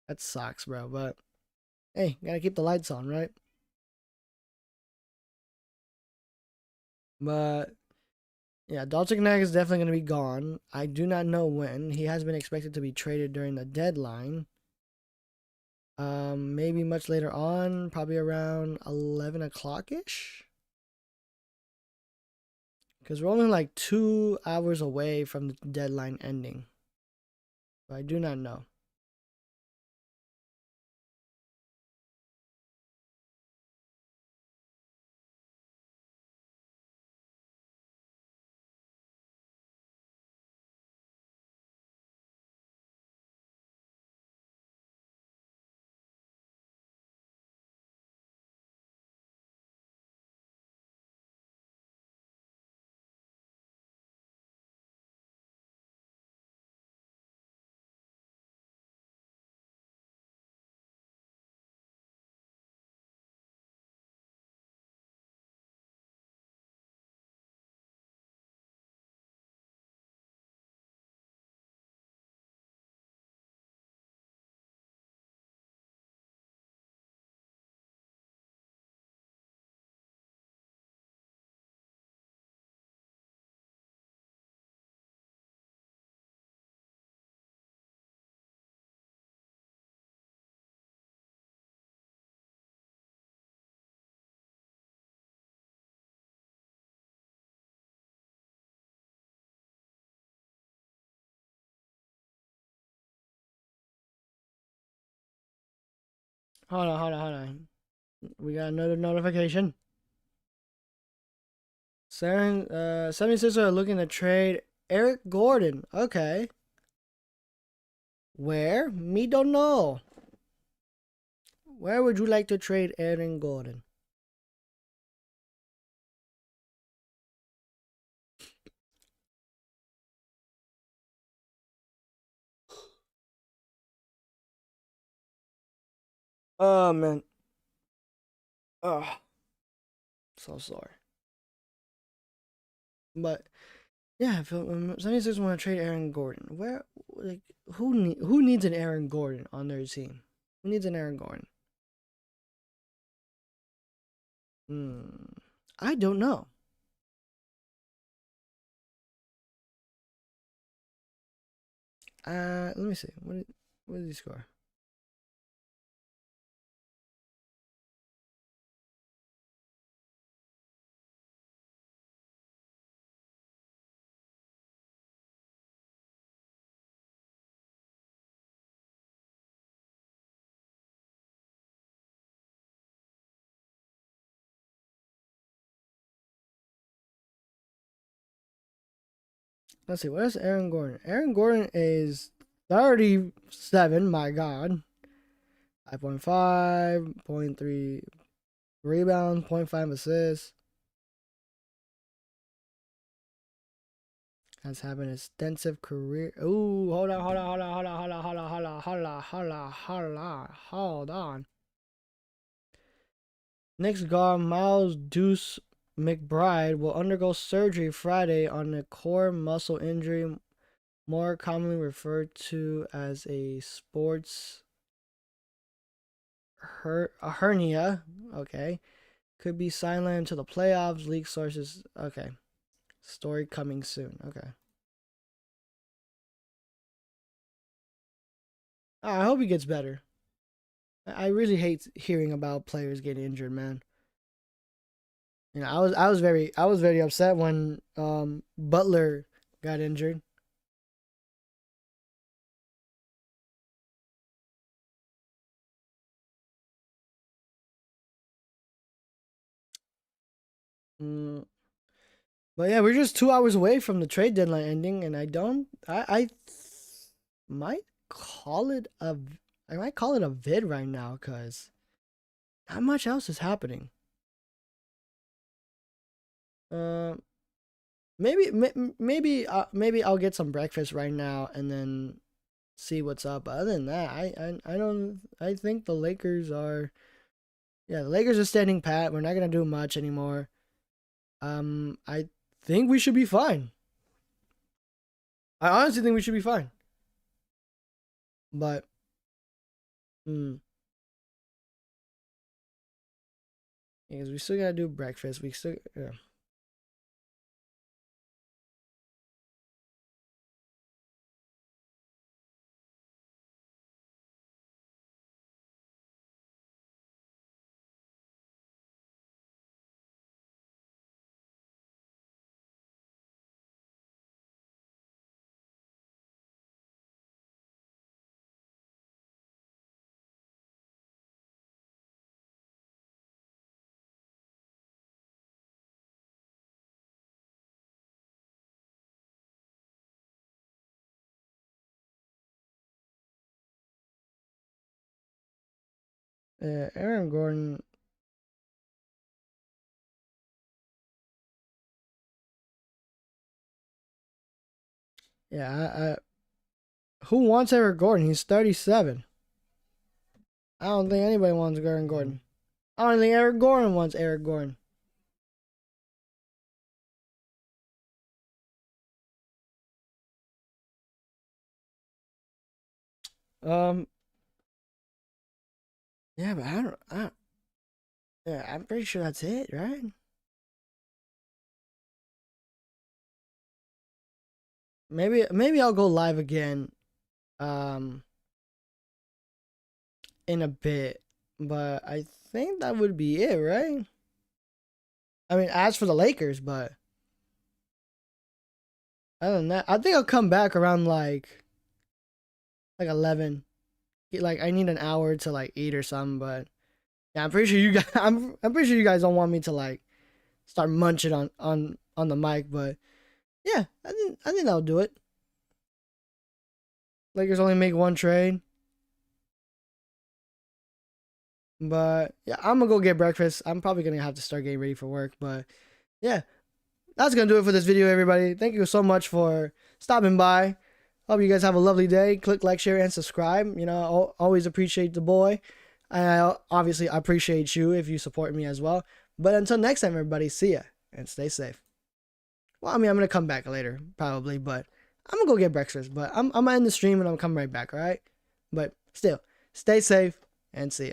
That sucks, bro. But hey, gotta keep the lights on, right? But yeah, Dalton Nag is definitely gonna be gone. I do not know when. He has been expected to be traded during the deadline. Maybe much later on, probably around 11 o'clock ish. Because we're only like 2 hours away from the deadline ending. But I do not know. Hold on. We got another notification. 76ers are looking to trade Eric Gordon. Okay. Where? Me don't know. Where would you like to trade Aaron Gordon? Oh man. Oh, so sorry. But yeah, if 76ers want to trade Aaron Gordon, where like who needs an Aaron Gordon on their team? Who needs an Aaron Gordon? I don't know. Let me see. What did he score? Let's see. What is Aaron Gordon? Aaron Gordon is 37. My God. 5.5, 0.3 rebounds, 0.5 assists. Has had an extensive career. Ooh, hold on. Next guard, Miles Deuce McBride will undergo surgery Friday on a core muscle injury, more commonly referred to as a sports a hernia. Okay. Could be sidelined until the playoffs. League sources. Okay. Story coming soon. Okay. I hope he gets better. I really hate hearing about players getting injured, man. You know, I was very upset when Butler got injured. Mm, but yeah, we're just 2 hours away from the trade deadline ending, and I might call it a I might call it a vid right now because not much else is happening. Uh, maybe I'll get some breakfast right now and then see what's up. But other than that, I don't. I think the Lakers are. Yeah, the Lakers are standing pat. We're not gonna do much anymore. I think we should be fine. I honestly think we should be fine. But, mm, because we still gotta do breakfast. We still, yeah. Aaron Gordon. Yeah, who wants Aaron Gordon? He's 37. I don't think anybody wants Aaron Gordon. I don't think Eric Gordon wants Eric Gordon. Um, yeah, but I don't. Yeah, I'm pretty sure that's it, right? Maybe I'll go live again. Um, in a bit, but I think that would be it, right? I mean, as for the Lakers, but other than that, I think I'll come back around like 11. like I need an hour to like eat or something. But yeah, I'm pretty sure you guys I'm pretty sure you guys don't want me to like start munching on the mic. But yeah, I think I'll do it. Lakers only make one trade. But yeah, I'm gonna go get breakfast. I'm probably gonna have to start getting ready for work. But yeah, that's gonna do it for this video, everybody. Thank you so much for stopping by. Hope you guys have a lovely day. Click like, share, and subscribe. You know, I always appreciate the boy. I obviously appreciate you if you support me as well. But until next time, everybody, see ya and stay safe. Well, I mean, I'm gonna come back later, probably, but I'm gonna go get breakfast. But I'm gonna end the stream and I'm coming right back. All right. But still, stay safe and see ya.